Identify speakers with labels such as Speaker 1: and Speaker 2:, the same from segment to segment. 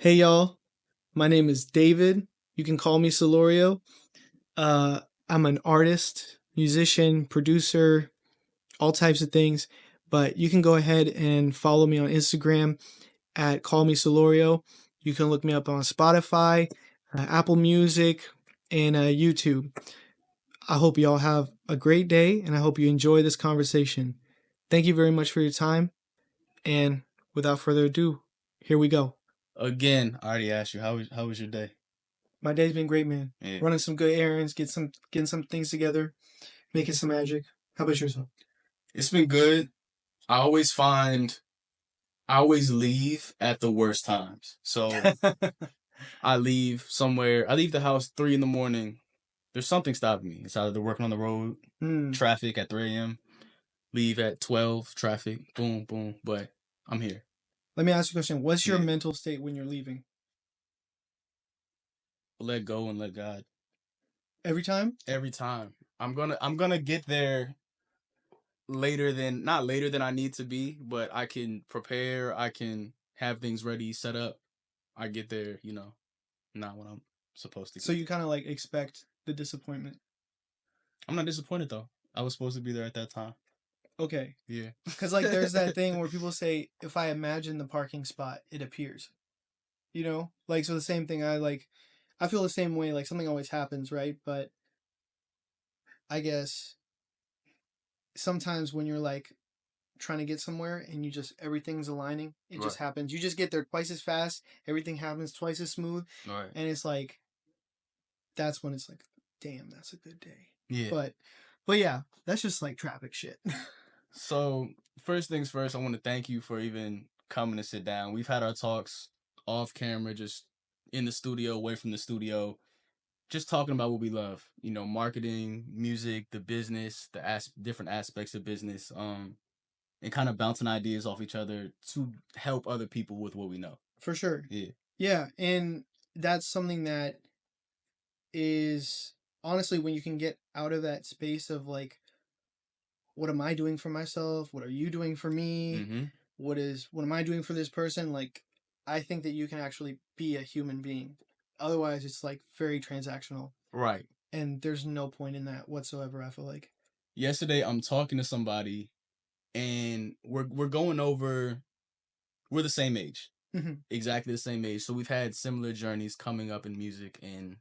Speaker 1: Hey y'all, my name is David. You can call me Solorio. Uh, I'm an artist, musician, producer, all types of things. But you can go ahead and follow me on Instagram at Call Me Solorio. You can look me up on Spotify, Apple Music, and YouTube. I hope y'all have a great day, and I hope you enjoy this conversation. Thank you very much for your time. And without further ado, here we go.
Speaker 2: Again, I already asked you how was your day?
Speaker 1: My day's been great, man.
Speaker 2: Yeah.
Speaker 1: Running some good errands, getting some things together, making some magic. How about yourself?
Speaker 2: It's been good. I always find I always leave at the worst times. So I leave somewhere. I leave the house 3 in the morning. There's something stopping me. It's either working on the road,
Speaker 1: Hmm.
Speaker 2: traffic at 3 a.m. Leave at 12, traffic, boom, boom. But I'm here.
Speaker 1: Let me ask you a question. What's your
Speaker 2: Yeah.
Speaker 1: mental state when you're leaving?
Speaker 2: Let go and let God.
Speaker 1: Every time?
Speaker 2: Every time. I'm gonna get there later than not later than I need to be, but I can prepare, I can have things ready, set up. I get there, not when I'm supposed to
Speaker 1: So
Speaker 2: get
Speaker 1: you
Speaker 2: there.
Speaker 1: kind of like expect the disappointment.
Speaker 2: I'm not disappointed though. I was supposed to be there at that time.
Speaker 1: Okay.
Speaker 2: Yeah.
Speaker 1: Because like there's that thing where people say, if I imagine the parking spot, it appears. You know? Like, so the same thing, I feel the same way. Like something always happens, right? But I guess sometimes when you're like trying to get somewhere and you just everything's aligning, it just
Speaker 2: Right.
Speaker 1: happens. You just get there twice as fast, everything happens twice as smooth,
Speaker 2: Right.
Speaker 1: and it's like that's when it's like, damn, that's a good day.
Speaker 2: Yeah.
Speaker 1: But but yeah, that's just like traffic shit.
Speaker 2: So first things first, I want to thank you for even coming to sit down. We've had our talks off camera, just in the studio, away from the studio, just talking about what we love. Marketing, music, the business, different aspects of business. And kind of bouncing ideas off each other to help other people with what we know.
Speaker 1: For sure.
Speaker 2: Yeah.
Speaker 1: Yeah, and that's something that is honestly when you can get out of that space of like, what am I doing for myself? What are you doing for me?
Speaker 2: Mm-hmm.
Speaker 1: What am I doing for this person? Like, I think that you can actually be a human being. Otherwise, it's like very transactional,
Speaker 2: Right.
Speaker 1: and there's no point in that whatsoever. I feel like.
Speaker 2: Yesterday, I'm talking to somebody, and we're going over. We're the same age,
Speaker 1: Mhm.
Speaker 2: exactly the same age. So we've had similar journeys coming up in music, and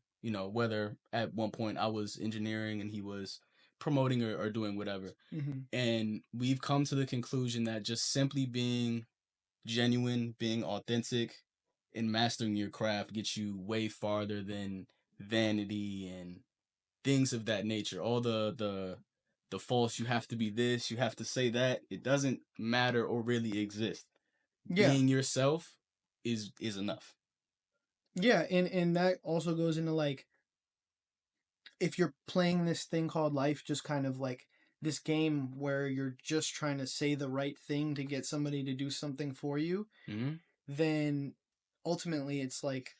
Speaker 2: whether at one point I was engineering and he was promoting or doing whatever.
Speaker 1: Mhm.
Speaker 2: And we've come to the conclusion that just simply being genuine, being authentic, and mastering your craft gets you way farther than vanity and things of that nature. All the false, you have to be this, you have to say that. It doesn't matter or really exist.
Speaker 1: Yeah.
Speaker 2: Being yourself is enough.
Speaker 1: Yeah, and that also goes into like, if you're playing this thing called life, just kind of like this game where you're just trying to say the right thing to get somebody to do something for you,
Speaker 2: Mm-hmm.
Speaker 1: then ultimately it's like,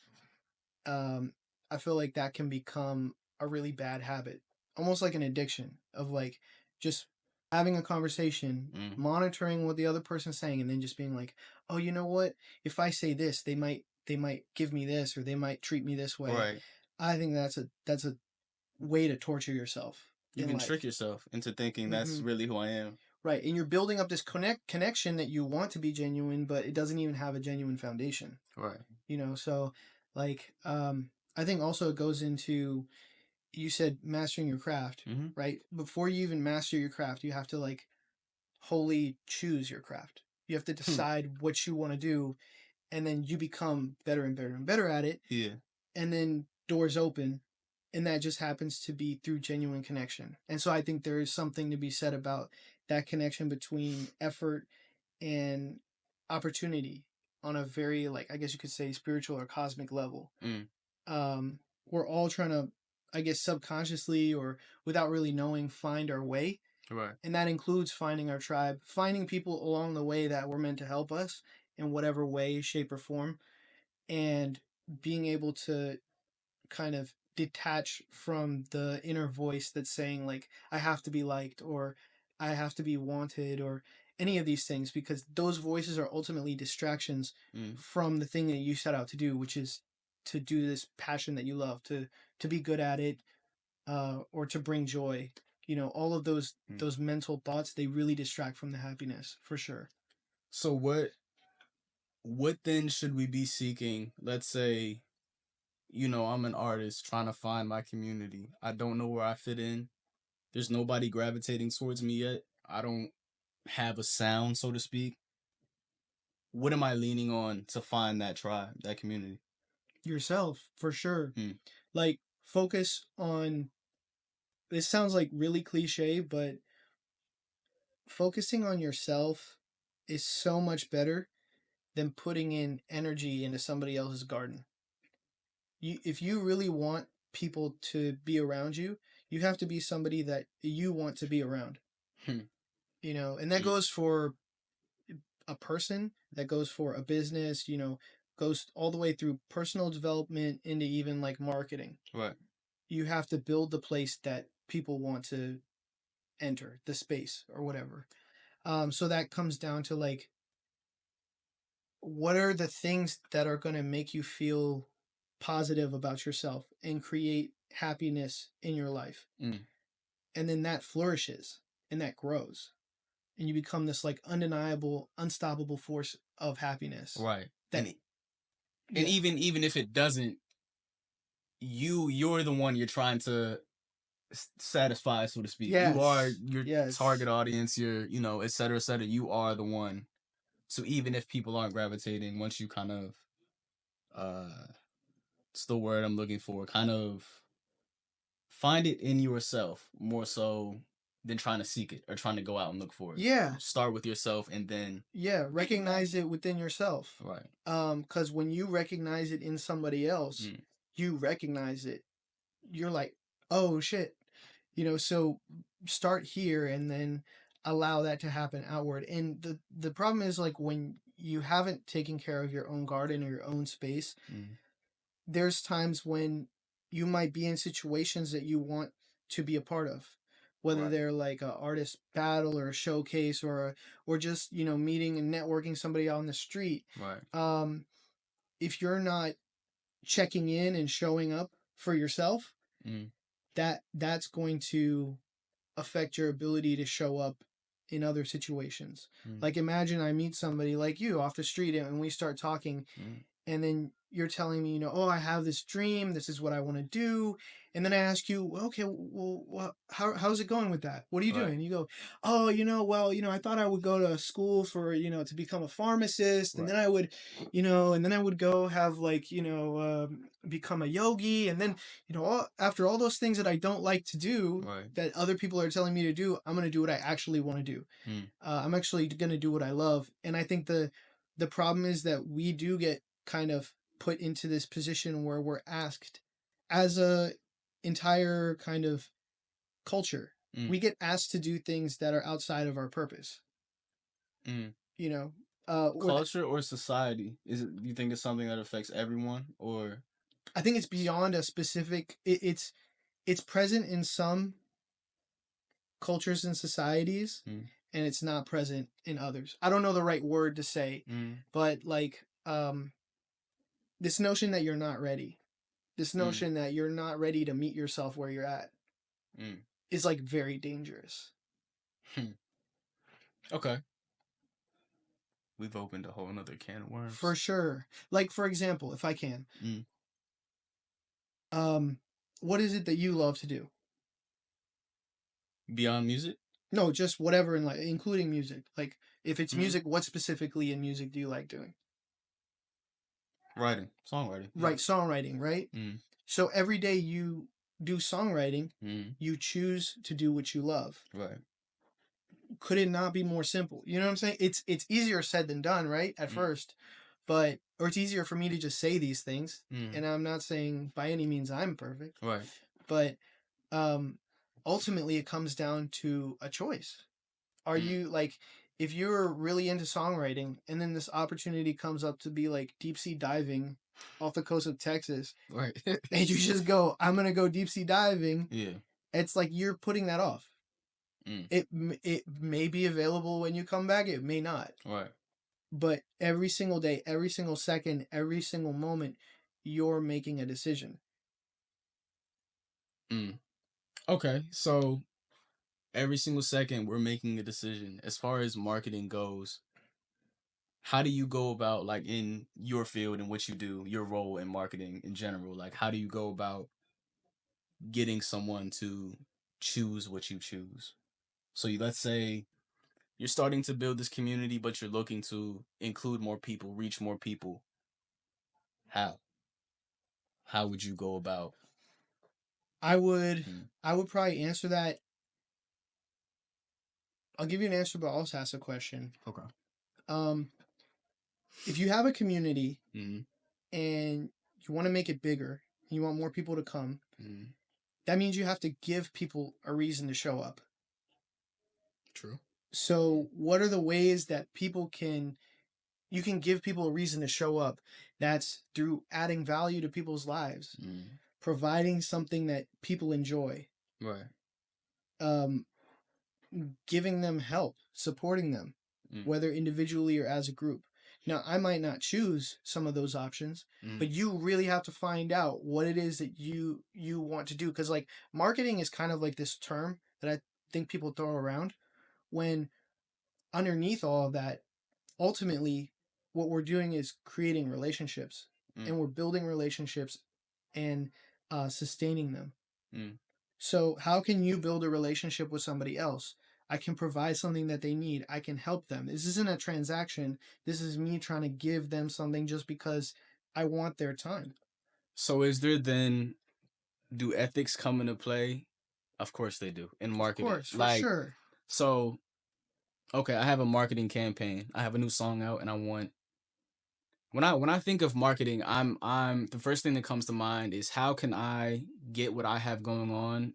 Speaker 1: um I feel like that can become a really bad habit, almost like an addiction of like just having a conversation,
Speaker 2: Mm.
Speaker 1: monitoring what the other person's saying, and then just being like, oh, you know what, if I say this, they might give me this, or they might treat me this way.
Speaker 2: Right.
Speaker 1: I think that's a way to torture yourself
Speaker 2: You
Speaker 1: in
Speaker 2: can trick
Speaker 1: life.
Speaker 2: yourself into thinking that's
Speaker 1: Hmm.
Speaker 2: really who I am.
Speaker 1: Right, and you're building up this connection that you want to be genuine, but it doesn't even have a genuine foundation.
Speaker 2: Right.
Speaker 1: So like, I think also it goes into, you said mastering your craft,
Speaker 2: Mm-hmm.
Speaker 1: right? Before you even master your craft, you have to like wholly choose your craft. You have to decide what you want to do, and then you become better and better and better at it,
Speaker 2: Yeah.
Speaker 1: and then doors open, and that just happens to be through genuine connection. And so I think there is something to be said about that connection between effort and opportunity on a very, like, I guess you could say, spiritual or cosmic level.
Speaker 2: Mm.
Speaker 1: We're all trying to, I guess, subconsciously or without really knowing, find our way,
Speaker 2: Right.
Speaker 1: and that includes finding our tribe, finding people along the way that were meant to help us in whatever way, shape, or form, and being able to kind of detach from the inner voice that's saying like, I have to be liked, or I have to be wanted, or any of these things, because those voices are ultimately distractions
Speaker 2: Mm.
Speaker 1: from the thing that you set out to do, which is to do this passion that you love, to be good at it, or to bring joy. All of
Speaker 2: Mm.
Speaker 1: those mental thoughts, they really distract from the happiness, for sure.
Speaker 2: So what then should we be seeking? Let's say, I'm an artist trying to find my community. I don't know where I fit in. There's nobody gravitating towards me yet. I don't have a sound, so to speak. What am I leaning on to find that tribe, that community?
Speaker 1: Yourself, for sure.
Speaker 2: Hmm.
Speaker 1: Like, focus on, this sounds like really cliche, but focusing on yourself is so much better than putting in energy into somebody else's garden. If you really want people to be around you, you have to be somebody that you want to be around.
Speaker 2: Hmm.
Speaker 1: And that goes for a person, that goes for a business, goes all the way through personal development into even like marketing.
Speaker 2: Right.
Speaker 1: You have to build the place that people want to enter, the space or whatever. So that comes down to like, what are the things that are going to make you feel positive about yourself and create happiness in your life?
Speaker 2: Mm.
Speaker 1: And then that flourishes and that grows. And you become this like undeniable, unstoppable force of happiness.
Speaker 2: Right.
Speaker 1: That,
Speaker 2: And
Speaker 1: yeah.
Speaker 2: even if it doesn't, you're the one you're trying to satisfy, so to speak. You are
Speaker 1: Yes.
Speaker 2: your
Speaker 1: Yes.
Speaker 2: target audience, your, et cetera, et cetera. You are the one. So even if people aren't gravitating, once you kind of, uh, it's the word I'm looking for, kind of find it in yourself more so than trying to seek it or trying to go out and look for it.
Speaker 1: Yeah.
Speaker 2: Start with yourself and then.
Speaker 1: Yeah. Recognize it within yourself.
Speaker 2: Right.
Speaker 1: Because when you recognize it in somebody else,
Speaker 2: Mm.
Speaker 1: you recognize it. You're like, oh shit. So start here and then allow that to happen outward. And the problem is, like, when you haven't taken care of your own garden or your own space,
Speaker 2: Mm.
Speaker 1: there's times when you might be in situations that you want to be a part of, whether
Speaker 2: Right.
Speaker 1: they're like a artist battle or a showcase, or just meeting and networking somebody out on the street.
Speaker 2: Right.
Speaker 1: If you're not checking in and showing up for yourself,
Speaker 2: Mm.
Speaker 1: that's going to affect your ability to show up in other situations.
Speaker 2: Mm.
Speaker 1: Like, imagine I meet somebody like you off the street and we start talking,
Speaker 2: Mm.
Speaker 1: and then you're telling me, oh, I have this dream, this is what I want to do. And then I ask you, well, okay, well, how's it going with that? What are you
Speaker 2: Right.
Speaker 1: doing? You go, oh, well, I thought I would go to school for, to become a pharmacist. And
Speaker 2: Right.
Speaker 1: then I would, go have like, become a yogi. And then, after all those things that I don't like to do,
Speaker 2: Right.
Speaker 1: that other people are telling me to do, I'm going to do what I actually want to do.
Speaker 2: Mm.
Speaker 1: I'm actually going to do what I love. And I think the problem is that we do get kind of put into this position where we're asked, as a entire kind of culture,
Speaker 2: Mm.
Speaker 1: we get asked to do things that are outside of our purpose.
Speaker 2: Mm.
Speaker 1: You know,
Speaker 2: Culture or society? Is it? You think it's something that affects everyone, or?
Speaker 1: I think it's beyond a specific. It's present in some cultures and societies,
Speaker 2: Mm.
Speaker 1: and it's not present in others. I don't know the right word to say,
Speaker 2: Mm.
Speaker 1: but like, this notion that you're not ready, this
Speaker 2: Mm.
Speaker 1: notion that you're not ready to meet yourself where you're at,
Speaker 2: Mm.
Speaker 1: is like very dangerous.
Speaker 2: Hmm. Okay. We've opened a whole nother can of
Speaker 1: For
Speaker 2: worms.
Speaker 1: sure. Like, for example, if I can,
Speaker 2: Mm.
Speaker 1: um, what is it that you love to do?
Speaker 2: Beyond music,
Speaker 1: No, just whatever in life, including music. Like, if it's
Speaker 2: mm.
Speaker 1: music, what specifically in music do you like doing?
Speaker 2: Writing, songwriting. Yeah.
Speaker 1: Right, songwriting, right?
Speaker 2: Mm.
Speaker 1: So every day you do songwriting,
Speaker 2: Mm.
Speaker 1: you choose to do what you love.
Speaker 2: Right.
Speaker 1: Could it not be more simple? You know what I'm saying? It's easier said than done, right? At
Speaker 2: Mm.
Speaker 1: first. But or it's easier for me to just say these things.
Speaker 2: Mm.
Speaker 1: And I'm not saying by any means I'm perfect.
Speaker 2: Right.
Speaker 1: But um ultimately it comes down to a choice. Are
Speaker 2: Mm.
Speaker 1: you like, if you're really into songwriting and then this opportunity comes up to be like deep sea diving off the coast of Texas,
Speaker 2: Right.
Speaker 1: and you just go, I'm gonna go deep sea diving,
Speaker 2: Yeah.
Speaker 1: it's like you're putting that off.
Speaker 2: Mm.
Speaker 1: It may be available when you come back, it may not.
Speaker 2: Right.
Speaker 1: But every single day, every single second, every single moment, you're making a decision.
Speaker 2: Mm. Okay, so every single second we're making a decision. As far as marketing goes, how do you go about, like, in your field and what you do, your role in marketing in general? Like, how do you go about getting someone to choose what you choose? So let's say you're starting to build this community, but you're looking to include more people, reach more people. How? How would you go about?
Speaker 1: I would
Speaker 2: Mm.
Speaker 1: I would probably answer that. I'll give you an answer, but also ask a question.
Speaker 2: Okay.
Speaker 1: Um, if you have a community
Speaker 2: Mm-hmm.
Speaker 1: and you want to make it bigger, you want more people to come,
Speaker 2: Mm-hmm.
Speaker 1: that means you have to give people a reason to show up.
Speaker 2: True.
Speaker 1: So, what are the ways that you can give people a reason to show up? That's through adding value to people's lives,
Speaker 2: Mm.
Speaker 1: providing something that people enjoy,
Speaker 2: Right.
Speaker 1: um, giving them help, supporting them,
Speaker 2: Mm.
Speaker 1: whether individually or as a group. Now, I might not choose some of those options,
Speaker 2: Mm.
Speaker 1: but you really have to find out what it is that you want to do, because like marketing is kind of like this term that I think people throw around, when underneath all of that, ultimately what we're doing is creating relationships,
Speaker 2: Mm.
Speaker 1: and we're building relationships and sustaining them.
Speaker 2: Mm.
Speaker 1: So, how can you build a relationship with somebody else? I can provide something that they need. I can help them. This isn't a transaction. This is me trying to give them something just because I want their time.
Speaker 2: So is there then, do ethics come into play? Of course they do in
Speaker 1: Of
Speaker 2: marketing.
Speaker 1: course, for
Speaker 2: Like,
Speaker 1: sure.
Speaker 2: so, okay, I have a marketing campaign. I have a new song out, and I want, when I think of marketing, I'm the first thing that comes to mind is how can I get what I have going on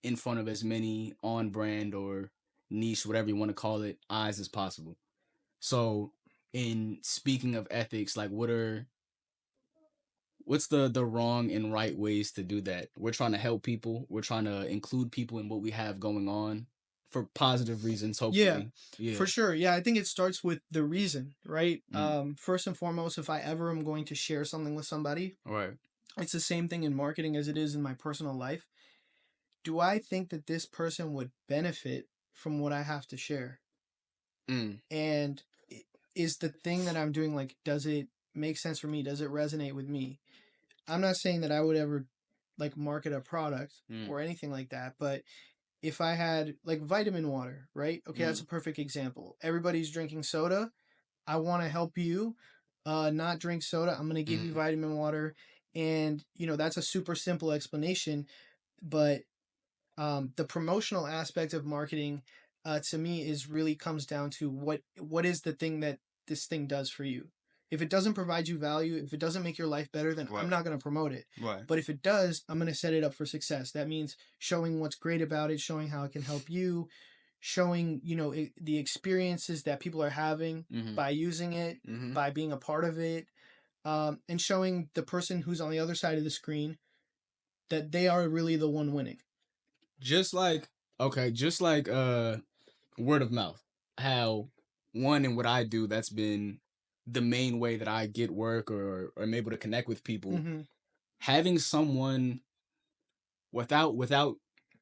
Speaker 2: in front of as many on brand or niche, whatever you want to call it, eyes as possible. So, in speaking of ethics, like, what's the wrong and right ways to do that? We're trying to help people. We're trying to include people in what we have going on for positive reasons,
Speaker 1: Yeah,
Speaker 2: hopefully. Yeah.
Speaker 1: for sure. Yeah, I think it starts with the reason, right?
Speaker 2: Mm.
Speaker 1: First and foremost, if I ever am going to share something with somebody,
Speaker 2: All right.
Speaker 1: it's the same thing in marketing as it is in my personal life. Do I think that this person would benefit from what I have to share?
Speaker 2: Mm.
Speaker 1: And is the thing that I'm doing, like, does it make sense for me? Does it resonate with me? I'm not saying that I would ever like market a product
Speaker 2: Mm.
Speaker 1: or anything like that, but if I had like vitamin water, right? Okay, that's
Speaker 2: Mm.
Speaker 1: a perfect example. Everybody's drinking soda. I want to help you not drink soda. I'm going to give you
Speaker 2: Mm.
Speaker 1: vitamin water. And, that's a super simple explanation, but the promotional aspect of marketing, to me, is really comes down to what is the thing that this thing does for you. If it doesn't provide you value, if it doesn't make your life better, then I'm
Speaker 2: Right.
Speaker 1: not going to promote it.
Speaker 2: Right.
Speaker 1: But if it does, I'm going to set it up for success. That means showing what's great about it, showing how it can help you, showing the experiences that people are having
Speaker 2: Mm-hmm.
Speaker 1: by using it,
Speaker 2: Mm-hmm.
Speaker 1: by being a part of it, and showing the person who's on the other side of the screen that they are really the one winning.
Speaker 2: Just like, okay, just like word of mouth. How one and what I do, that's been the main way that I get work or am able to connect with people.
Speaker 1: Mm-hmm.
Speaker 2: Having someone without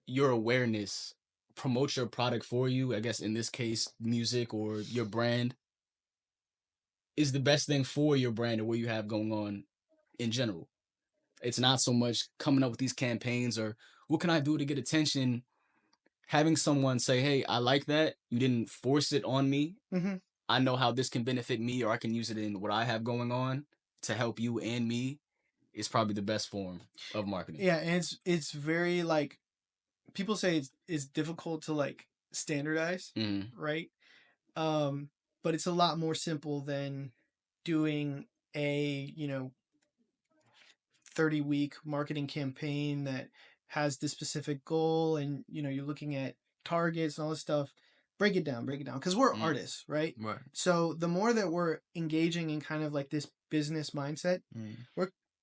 Speaker 2: your awareness promote your product for you, I guess in this case music or your brand, is the best thing for your brand or what you have going on in general. It's not so much coming up with these campaigns or what can I do to get attention. Having someone say, hey, I like that, you didn't force it on me,
Speaker 1: Mm-hmm.
Speaker 2: I know how this can benefit me or I can use it in what I have going on to help you and me, is probably the best form of marketing.
Speaker 1: Yeah, and it's very like, people say it's difficult to like standardize,
Speaker 2: Mm.
Speaker 1: right? Um, but it's a lot more simple than doing a 30-week marketing campaign that has this specific goal, and you're looking at targets and all this stuff. Break it down, because we're
Speaker 2: Mm.
Speaker 1: artists, right?
Speaker 2: Right.
Speaker 1: So the more that we're engaging in kind of like this business mindset,
Speaker 2: Mm.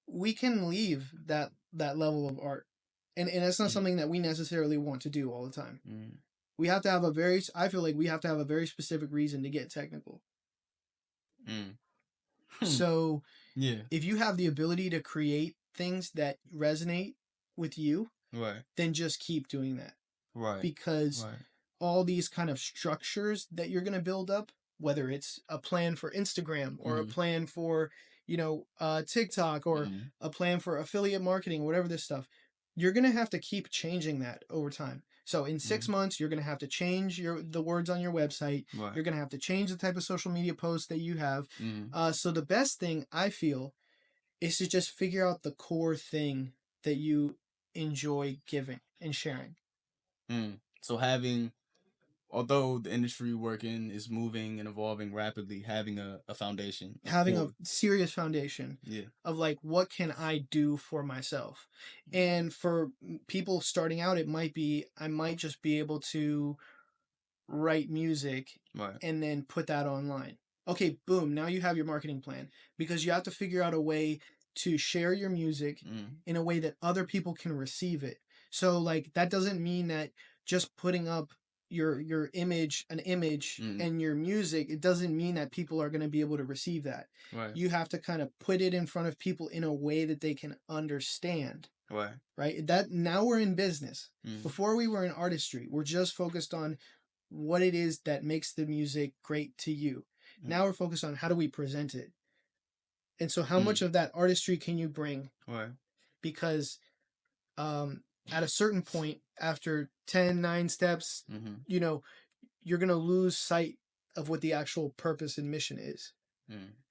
Speaker 1: we can leave that level of art, and that's not
Speaker 2: Mm.
Speaker 1: something that we necessarily want to do all the time.
Speaker 2: Mm.
Speaker 1: we have to have a very, I feel like we have to have a very specific reason to get technical.
Speaker 2: Mm.
Speaker 1: So
Speaker 2: Yeah.
Speaker 1: if you have the ability to create things that resonate with you,
Speaker 2: Right.
Speaker 1: then just keep doing that.
Speaker 2: Right.
Speaker 1: Because
Speaker 2: Right.
Speaker 1: all these kind of structures that you're going to build up, whether it's a plan for Instagram or a plan for, TikTok or a plan for affiliate marketing, whatever this stuff, you're going to have to keep changing that over time. So in 6 months, you're going to have to change the words on your website.
Speaker 2: Right.
Speaker 1: You're going to have to change the type of social media posts that you have.
Speaker 2: Mm.
Speaker 1: So the best thing I feel is to just figure out the core thing that you enjoy giving and sharing.
Speaker 2: So although the industry you're working is moving and evolving rapidly, having a foundation, a
Speaker 1: Having a
Speaker 2: core.
Speaker 1: serious foundation
Speaker 2: Yeah.
Speaker 1: of like, what can I do for myself? And for people starting out, it might be, I might just be able to write music
Speaker 2: Right.
Speaker 1: and then put that online. Okay, boom, now you have your marketing plan, because you have to figure out a way to share your music in a way that other people can receive it. So like that doesn't mean that just putting up your image, an image and your music, it doesn't mean that people are going to be able to receive that.
Speaker 2: Right.
Speaker 1: You have to kind of put it in front of people in a way that they can understand.
Speaker 2: Right.
Speaker 1: Right? That now we're in business. Before we were in artistry, we're just focused on what it is that makes the music great to you. Now we're focused on how do we present it. And so how much of that artistry can you bring?
Speaker 2: Right.
Speaker 1: Because at a certain point, after 10, 9 steps, you know, you're going to lose sight of what the actual purpose and mission is.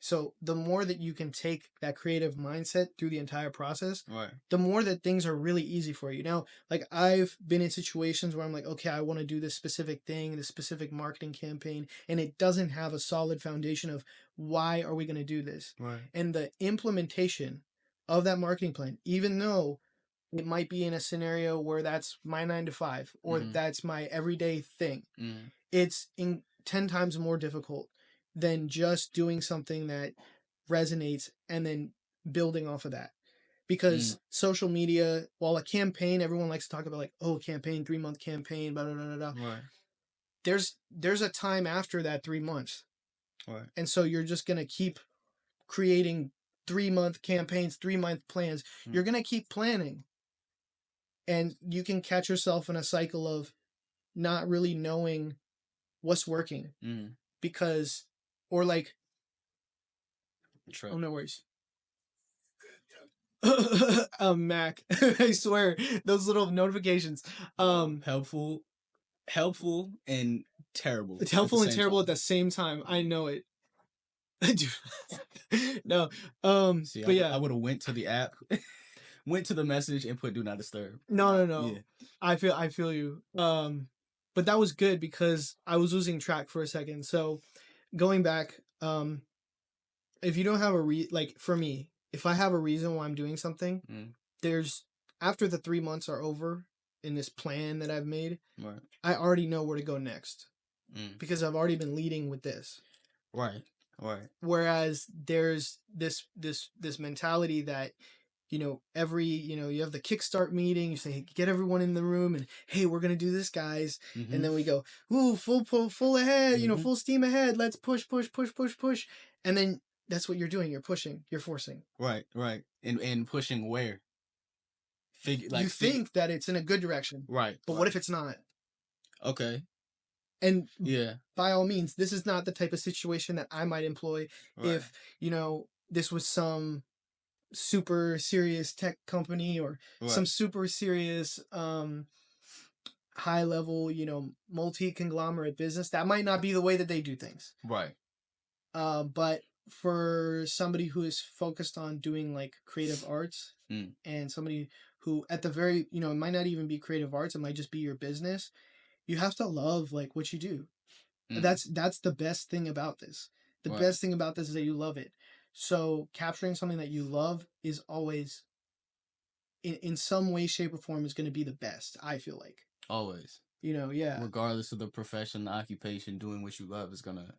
Speaker 1: So the more that you can take that creative mindset through the entire process,
Speaker 2: Right.
Speaker 1: the more that things are really easy for you. Now, like I've been in situations where I'm like, okay, I want to do this specific thing, this specific marketing campaign, and it doesn't have a solid foundation of why are we going to do this?
Speaker 2: Right.
Speaker 1: And the implementation of that marketing plan, even though it might be in a scenario where that's my 9 to 5 or that's my everyday thing, it's 10 times more difficult than just doing something that resonates and then building off of that. Because social media, while a campaign, everyone likes to talk about like, oh, campaign, 3 month campaign, blah, blah, blah, blah.
Speaker 2: Right.
Speaker 1: There's a time after that 3 months.
Speaker 2: Right.
Speaker 1: And so you're just going to keep creating 3 month campaigns, 3 month plans. You're going to keep planning. And you can catch yourself in a cycle of not really knowing what's working. Because, or like,
Speaker 2: True.
Speaker 1: oh, no worries. Mac, I swear, those little notifications.
Speaker 2: Helpful and terrible.
Speaker 1: It's
Speaker 2: At the
Speaker 1: helpful and
Speaker 2: same
Speaker 1: terrible at
Speaker 2: time.
Speaker 1: the same time. I know it. No.
Speaker 2: See,
Speaker 1: But yeah.
Speaker 2: I would have went to the app, went to the message and put do not disturb.
Speaker 1: No.
Speaker 2: Yeah.
Speaker 1: I feel you. But that was good because I was losing track for a second. So going back, if you don't have like for me, if I have a reason why I'm doing something, there's after the 3 months are over in this plan that I've made,
Speaker 2: Right.
Speaker 1: I already know where to go next because I've already been leading with this.
Speaker 2: Right. Right.
Speaker 1: Whereas there's this mentality that every you have the kickstart meeting, you say get everyone in the room and hey, we're gonna do this, guys, and then we go, ooh, full ahead, full steam ahead, let's push, and then that's what you're doing, you're pushing, you're forcing.
Speaker 2: Right. And pushing where?
Speaker 1: You think that it's in a good direction,
Speaker 2: right?
Speaker 1: But what if it's not?
Speaker 2: Okay.
Speaker 1: And
Speaker 2: yeah,
Speaker 1: by all means, this is not the type of situation that I might employ if this was some super serious tech company or some super serious high level multi conglomerate business. That might not be the way that they do things,
Speaker 2: right.
Speaker 1: But for somebody who is focused on doing like creative arts and somebody who at the very it might not even be creative arts, it might just be your business, you have to love like what you do. That's the best thing about this. The best thing about this is that you love it. So capturing something that you love is always in some way, shape, or form is going to be the best, I feel like.
Speaker 2: Always.
Speaker 1: Yeah.
Speaker 2: Regardless of the profession, the occupation, doing what you love is gonna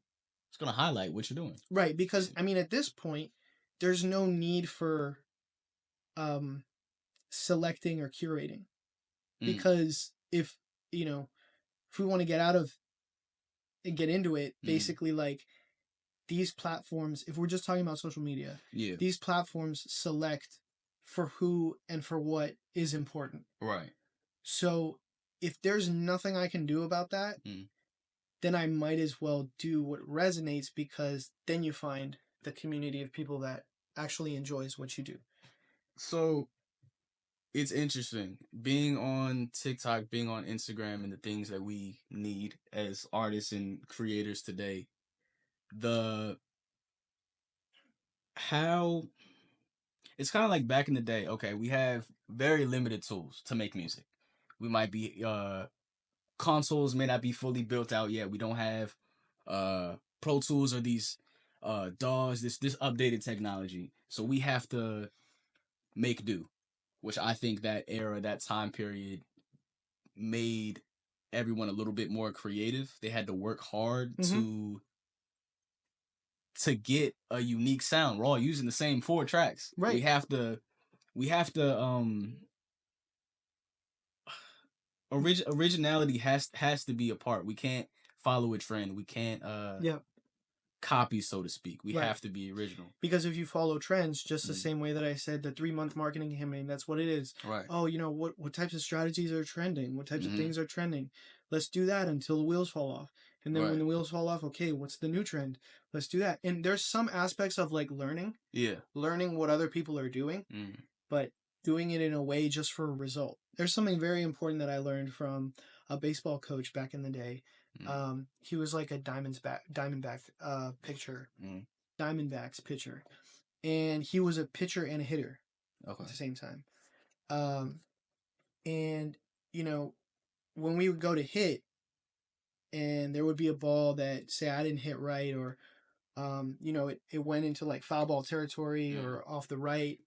Speaker 2: highlight what you're doing.
Speaker 1: Right, because I mean at this point, there's no need for selecting or curating. Because if if we want to get out of and get into it, basically like these platforms, if we're just talking about social media, these platforms select for who and for what is important.
Speaker 2: Right.
Speaker 1: So if there's nothing I can do about that, then I might as well do what resonates, because then you find the community of people that actually enjoys what you do.
Speaker 2: So it's interesting being on TikTok, being on Instagram, and the things that we need as artists and creators today. The how it's kind of like back in the day. Okay, we have very limited tools to make music. We might be consoles may not be fully built out yet. We don't have Pro Tools or these DAWs, this updated technology. So we have to make do, which I think that era, that time period made everyone a little bit more creative. They had to work hard to get a unique sound. We're all using the same 4 tracks.
Speaker 1: Right.
Speaker 2: We have to originality has to be a part. We can't follow a trend. We can't copy, so to speak. We have to be original.
Speaker 1: Because if you follow trends, just the same way that I said, the 3-month marketing campaign, that's what it is.
Speaker 2: Right.
Speaker 1: Oh, you know, what types of strategies are trending? What types of things are trending? Let's do that until the wheels fall off. And then when the wheels fall off, okay, what's the new trend? Let's do that. And there's some aspects of like learning what other people are doing, but doing it in a way just for a result. There's something very important that I learned from a baseball coach back in the day. He was like a Diamondback pitcher, Diamondbacks pitcher, and he was a pitcher and a hitter at the same time. And you know, when we would go to hit, and there would be a ball that, say, I didn't hit right, or you know, it went into like foul ball territory or off the right,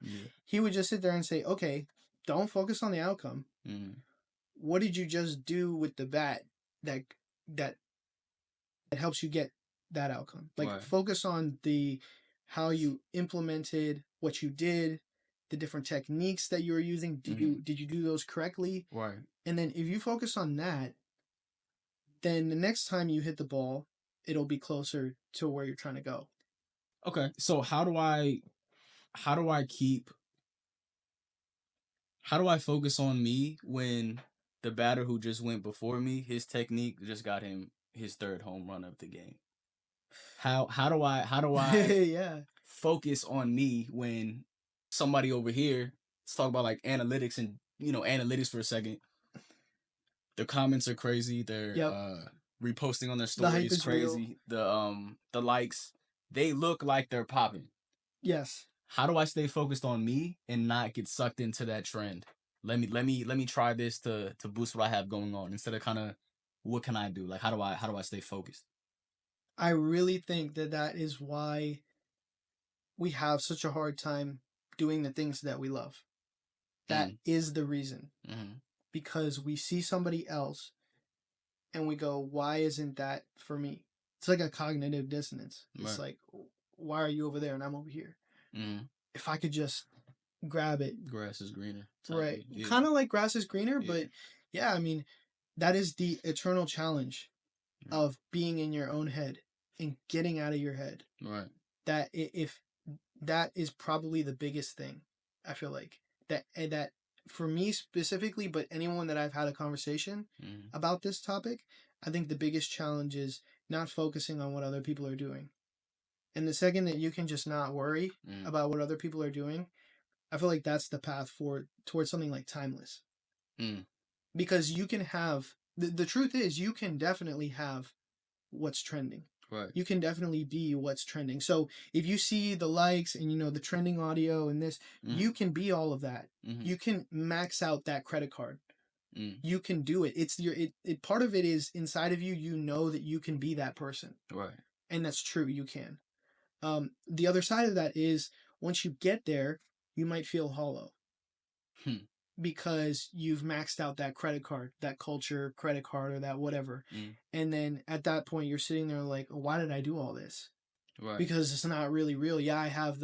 Speaker 1: he would just sit there and say, okay, don't focus on the outcome. What did you just do with the bat that helps you get that outcome? Like focus on how you implemented what you did, the different techniques that you were using. Did you do those correctly?
Speaker 2: Right.
Speaker 1: And then if you focus on that, then the next time you hit the ball, it'll be closer to where you're trying to go.
Speaker 2: Okay. So how do I focus on me when the batter who just went before me, his technique just got him his 3rd home run of the game? How do I focus on me when somebody over here, let's talk about like analytics and analytics for a second. The comments are crazy. They're reposting on their stories is crazy. Real. The likes, they look like they're popping.
Speaker 1: Yes.
Speaker 2: How do I stay focused on me and not get sucked into that trend? Let me try this to boost what I have going on, instead of kind of what can I do? Like how do I stay focused?
Speaker 1: I really think that is why we have such a hard time doing the things that we love. That is the reason. Because we see somebody else and we go, why isn't that for me? It's like a cognitive dissonance. It's like, why are you over there and I'm over here? If I could just grab it.
Speaker 2: Grass is greener.
Speaker 1: Right. Yeah. Kind of like grass is greener, but yeah, I mean, that is the eternal challenge of being in your own head and getting out of your head.
Speaker 2: Right.
Speaker 1: That if that is probably the biggest thing, I feel like that for me specifically, but anyone that I've had a conversation about this topic, I think the biggest challenge is not focusing on what other people are doing. And the second that you can just not worry about what other people are doing, I feel like that's the path towards something like timeless. Because you can have, the truth is, you can definitely have what's trending.
Speaker 2: Right.
Speaker 1: You can definitely be what's trending. So if you see the likes and, you know, the trending audio and this, you can be all of that. You can max out that credit card. You can do it. It's part of it is inside of you. You know that you can be that person.
Speaker 2: Right.
Speaker 1: And that's true. You can. The other side of that is once you get there, you might feel hollow. Because you've maxed out that credit card, that culture credit card, or that whatever. And then at that point, you're sitting there like, why did I do all this?
Speaker 2: Right.
Speaker 1: Because it's not really real. Yeah, I have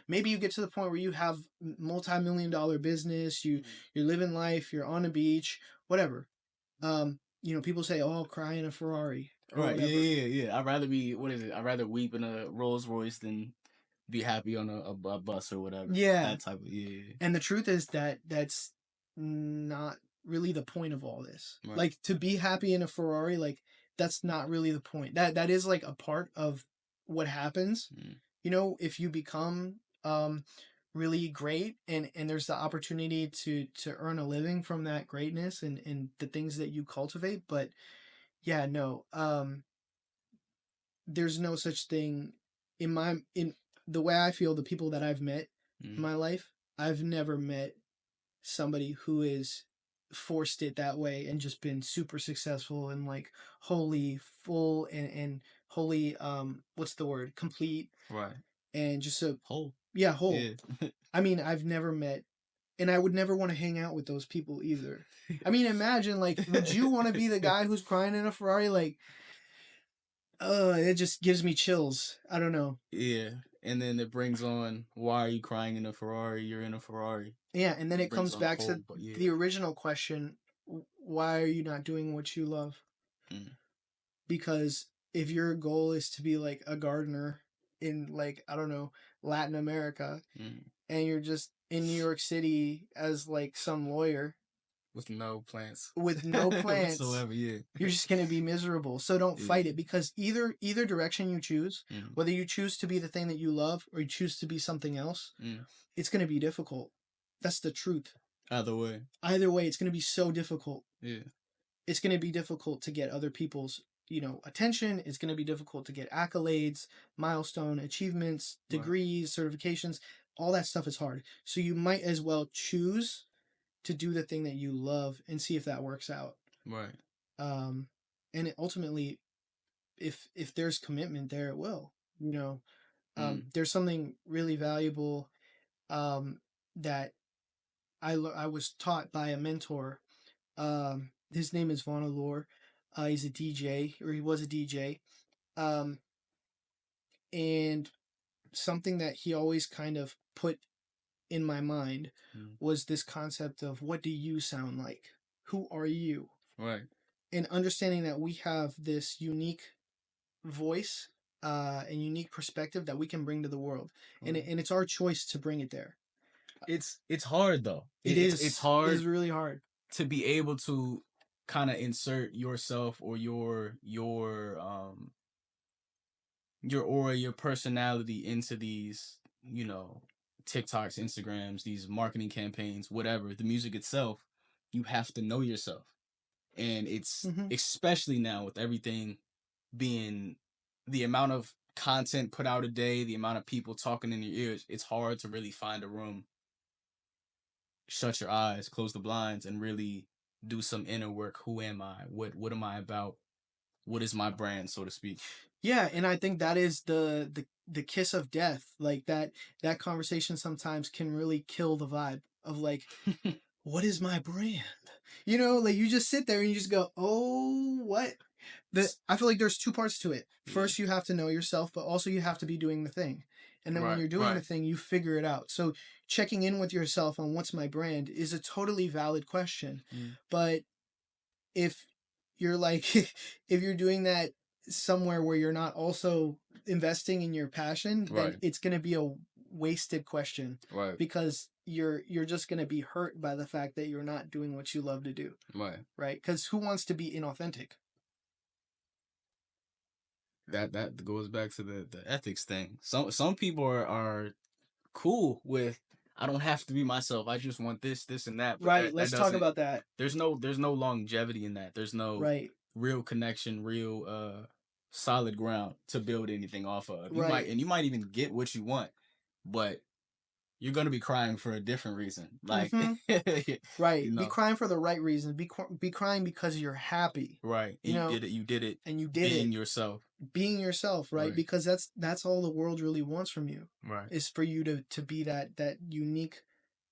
Speaker 1: maybe you get to the point where you have multi-million-dollar business, you're living life, you're on a beach, whatever. people say, "Oh, I'll cry in a Ferrari" or
Speaker 2: Right. Yeah,
Speaker 1: whatever.
Speaker 2: yeah, yeah. I'd rather be, what is it? I'd rather weep in a Rolls Royce than be happy on a bus or whatever.
Speaker 1: Yeah.
Speaker 2: That type of, yeah,
Speaker 1: And the truth is that that's not really the point of all this.
Speaker 2: yeah. Right.
Speaker 1: Like, to be happy in a Ferrari, like, that's not really the point. That is like a part of what happens.
Speaker 2: Mm.
Speaker 1: If you become really great, and there's the opportunity to earn a living from that greatness and the things that you cultivate. But yeah, no, there's no such thing in the way I feel. The people that I've met in
Speaker 2: Mm.
Speaker 1: my life, I've never met somebody who is forced it that way and just been super successful and like wholly full and wholly what's the word, complete,
Speaker 2: Right.
Speaker 1: and just a,
Speaker 2: Whole.
Speaker 1: yeah, whole.
Speaker 2: Yeah.
Speaker 1: I mean, I've never met, and I would never want to hang out with those people either. I mean, imagine, like, would you want to be the guy who's crying in a Ferrari? Like, it just gives me chills. I don't know.
Speaker 2: Yeah. And then it brings on, why are you crying in a Ferrari? You're in a Ferrari.
Speaker 1: Yeah, and then
Speaker 2: It
Speaker 1: it
Speaker 2: brings
Speaker 1: comes
Speaker 2: on the
Speaker 1: back to
Speaker 2: whole, but yeah.
Speaker 1: the original question: why are you not doing what you love?
Speaker 2: Mm.
Speaker 1: Because if your goal is to be like a gardener in, like, I don't know, Latin America,
Speaker 2: Mm.
Speaker 1: and you're just in New York City as like some lawyer
Speaker 2: With no plants
Speaker 1: with no plants,
Speaker 2: whatsoever. Yeah.
Speaker 1: you're just going to be miserable. So don't fight
Speaker 2: Yeah.
Speaker 1: it, because either direction you choose,
Speaker 2: Mm.
Speaker 1: whether you choose to be the thing that you love or you choose to be something else,
Speaker 2: Mm.
Speaker 1: it's going to be difficult. That's the truth.
Speaker 2: Either way.
Speaker 1: Either way, it's going to be so difficult.
Speaker 2: Yeah.
Speaker 1: It's going to be difficult to get other people's attention. It's going to be difficult to get accolades, milestone achievements,
Speaker 2: Right.
Speaker 1: degrees, certifications. All that stuff is hard. So you might as well choose to do the thing that you love and see if that works out.
Speaker 2: Right.
Speaker 1: um and ultimately, if there's commitment there, it will.
Speaker 2: Mm.
Speaker 1: There's something really valuable that I was taught by a mentor. His name is Vaughn Allure. He's a DJ, or he was a DJ. um and something that he always kind of put in my mind
Speaker 2: Mm.
Speaker 1: was this concept of, what do you sound like? Who are you?
Speaker 2: Right.
Speaker 1: And understanding that we have this unique voice, and unique perspective that we can bring to the world, and
Speaker 2: Right.
Speaker 1: it's our choice to bring it there.
Speaker 2: It's hard though.
Speaker 1: It
Speaker 2: It's
Speaker 1: is. It is
Speaker 2: hard
Speaker 1: really hard.
Speaker 2: to be able to kind of insert yourself or your aura, your personality into these, TikToks, Instagrams, these marketing campaigns, whatever. The music itself, you have to know yourself. And it's
Speaker 1: Hmm.
Speaker 2: especially now with everything being, the amount of content put out a day, the amount of people talking in your ears, it's hard to really find a room, shut your eyes, close the blinds, and really do some inner work. Who am I? What am I about? What is my brand, so to speak?
Speaker 1: Yeah, and I think that is the kiss of death. Like, that conversation sometimes can really kill the vibe of, like, what is my brand? Like, you just sit there and you just go, oh, what? I feel like there's two parts to it.
Speaker 2: Yeah.
Speaker 1: First, you have to know yourself, but also you have to be doing the thing. And then when
Speaker 2: Right.
Speaker 1: you're doing the
Speaker 2: Right.
Speaker 1: thing, you figure it out. So checking in with yourself on what's my brand is a totally valid question.
Speaker 2: Mm.
Speaker 1: But if you're like, if you're doing that somewhere where you're not also investing in your passion, then
Speaker 2: Right.
Speaker 1: it's going to be a wasted question,
Speaker 2: Right.
Speaker 1: because you're just going to be hurt by the fact that you're not doing what you love to do,
Speaker 2: Right.
Speaker 1: right? Because who wants to be inauthentic?
Speaker 2: That goes back to the ethics thing. Some people are cool with, I don't have to be myself. I just want this and that. But
Speaker 1: Right,
Speaker 2: that
Speaker 1: let's talk
Speaker 2: doesn't,
Speaker 1: about that.
Speaker 2: there's no longevity in that. There's no
Speaker 1: Right,
Speaker 2: real connection, real solid ground to build anything off of.
Speaker 1: right.
Speaker 2: You might even get what you want, but you're gonna be crying for a different reason. Like,
Speaker 1: Mm-hmm.
Speaker 2: you
Speaker 1: Right. Be
Speaker 2: know,
Speaker 1: crying for the right reason. Be crying because you're happy,
Speaker 2: right. And
Speaker 1: you know,
Speaker 2: you did it
Speaker 1: and you did
Speaker 2: being
Speaker 1: it,
Speaker 2: yourself.
Speaker 1: being yourself, right?
Speaker 2: Right.
Speaker 1: Because that's all the world really wants from you,
Speaker 2: Right.
Speaker 1: is for you to be that unique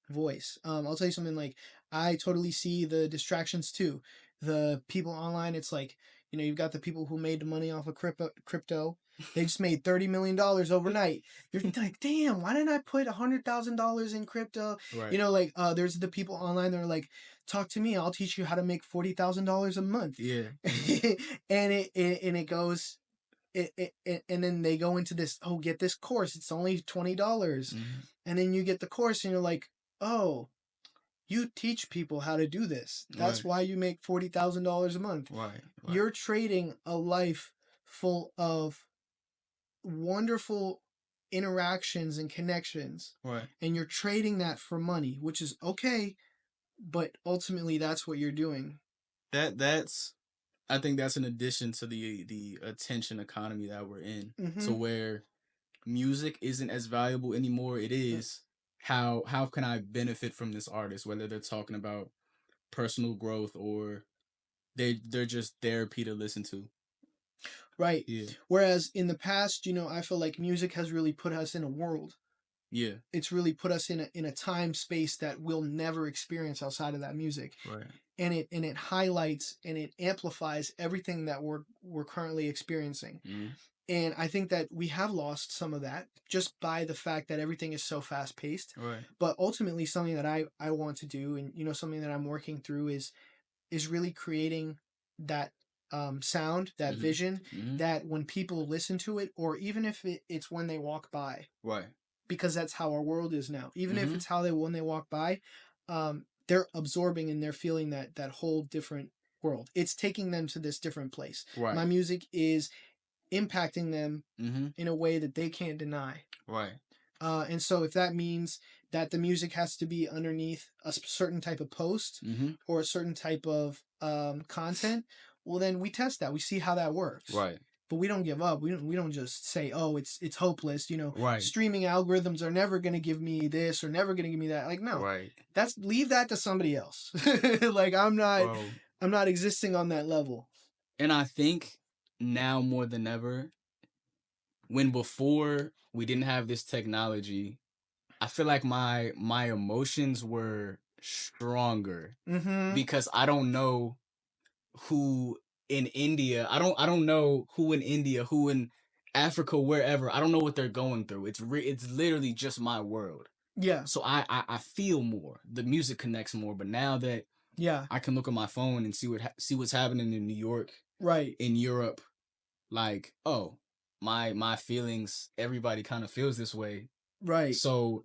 Speaker 1: voice. I'll tell you something, like, I totally see the distractions too. The people online, it's like, you've got the people who made the money off of crypto, They just made $30 million overnight. You're like, damn, why didn't I put $100,000 in crypto?
Speaker 2: Right.
Speaker 1: You know, like there's the people online that are like, talk to me, I'll teach you how to make $40,000 a month.
Speaker 2: Yeah.
Speaker 1: And it goes. And then they go into this, oh, get this course, it's only $20.
Speaker 2: Mm-hmm.
Speaker 1: And then you get the course and you're like, oh, you teach people how to do this. That's
Speaker 2: Right.
Speaker 1: why you make $40,000 a month.
Speaker 2: Right.
Speaker 1: You're trading a life full of wonderful interactions and connections.
Speaker 2: Right.
Speaker 1: And you're trading that for money, which is okay, but ultimately that's what you're doing.
Speaker 2: That's I think that's an addition to the attention economy that we're in.
Speaker 1: Mm-hmm.
Speaker 2: So where music isn't as valuable anymore, it is how can I benefit from this artist, whether they're talking about personal growth or they're just therapy to listen to.
Speaker 1: Right.
Speaker 2: Yeah.
Speaker 1: Whereas in the past, I feel like music has really put us in a world.
Speaker 2: Yeah.
Speaker 1: It's really put us in a time space that we'll never experience outside of that music.
Speaker 2: Right.
Speaker 1: And it highlights and it amplifies everything that we're currently experiencing.
Speaker 2: Mm-hmm.
Speaker 1: And I think that we have lost some of that just by the fact that everything is so fast paced.
Speaker 2: Right.
Speaker 1: But ultimately something that I want to do, and something that I'm working through is really creating that sound, that
Speaker 2: Mm-hmm.
Speaker 1: vision,
Speaker 2: Mm-hmm.
Speaker 1: that when people listen to it, or even if it's when they walk by,
Speaker 2: Right.
Speaker 1: because that's how our world is now. Even
Speaker 2: Mm-hmm.
Speaker 1: if it's how when they walk by, they're absorbing and they're feeling that whole different world. It's taking them to this different place.
Speaker 2: Right.
Speaker 1: My music is impacting them
Speaker 2: Mm-hmm.
Speaker 1: in a way that they can't deny.
Speaker 2: Right.
Speaker 1: And so if that means that the music has to be underneath a certain type of post
Speaker 2: Mm-hmm.
Speaker 1: or a certain type of content, well, then we test that. We see how that works.
Speaker 2: Right.
Speaker 1: But we don't give up. We don't just say, oh, it's hopeless.
Speaker 2: Right.
Speaker 1: Streaming algorithms are never going to give me this or never going to give me that. Like, no,
Speaker 2: Right.
Speaker 1: leave that to somebody else. Like, I'm not existing on that level.
Speaker 2: And I think now more than ever, when before we didn't have this technology, I feel like my emotions were stronger because I don't know who in India, I don't know who in India, who in Africa, wherever. I don't know what they're going through. It's literally just my world.
Speaker 1: Yeah.
Speaker 2: So I feel more. The music connects more. But now that I can look at my phone and see what's happening in New York,
Speaker 1: right,
Speaker 2: in Europe, like, oh, my feelings, everybody kind of feels this way.
Speaker 1: Right.
Speaker 2: So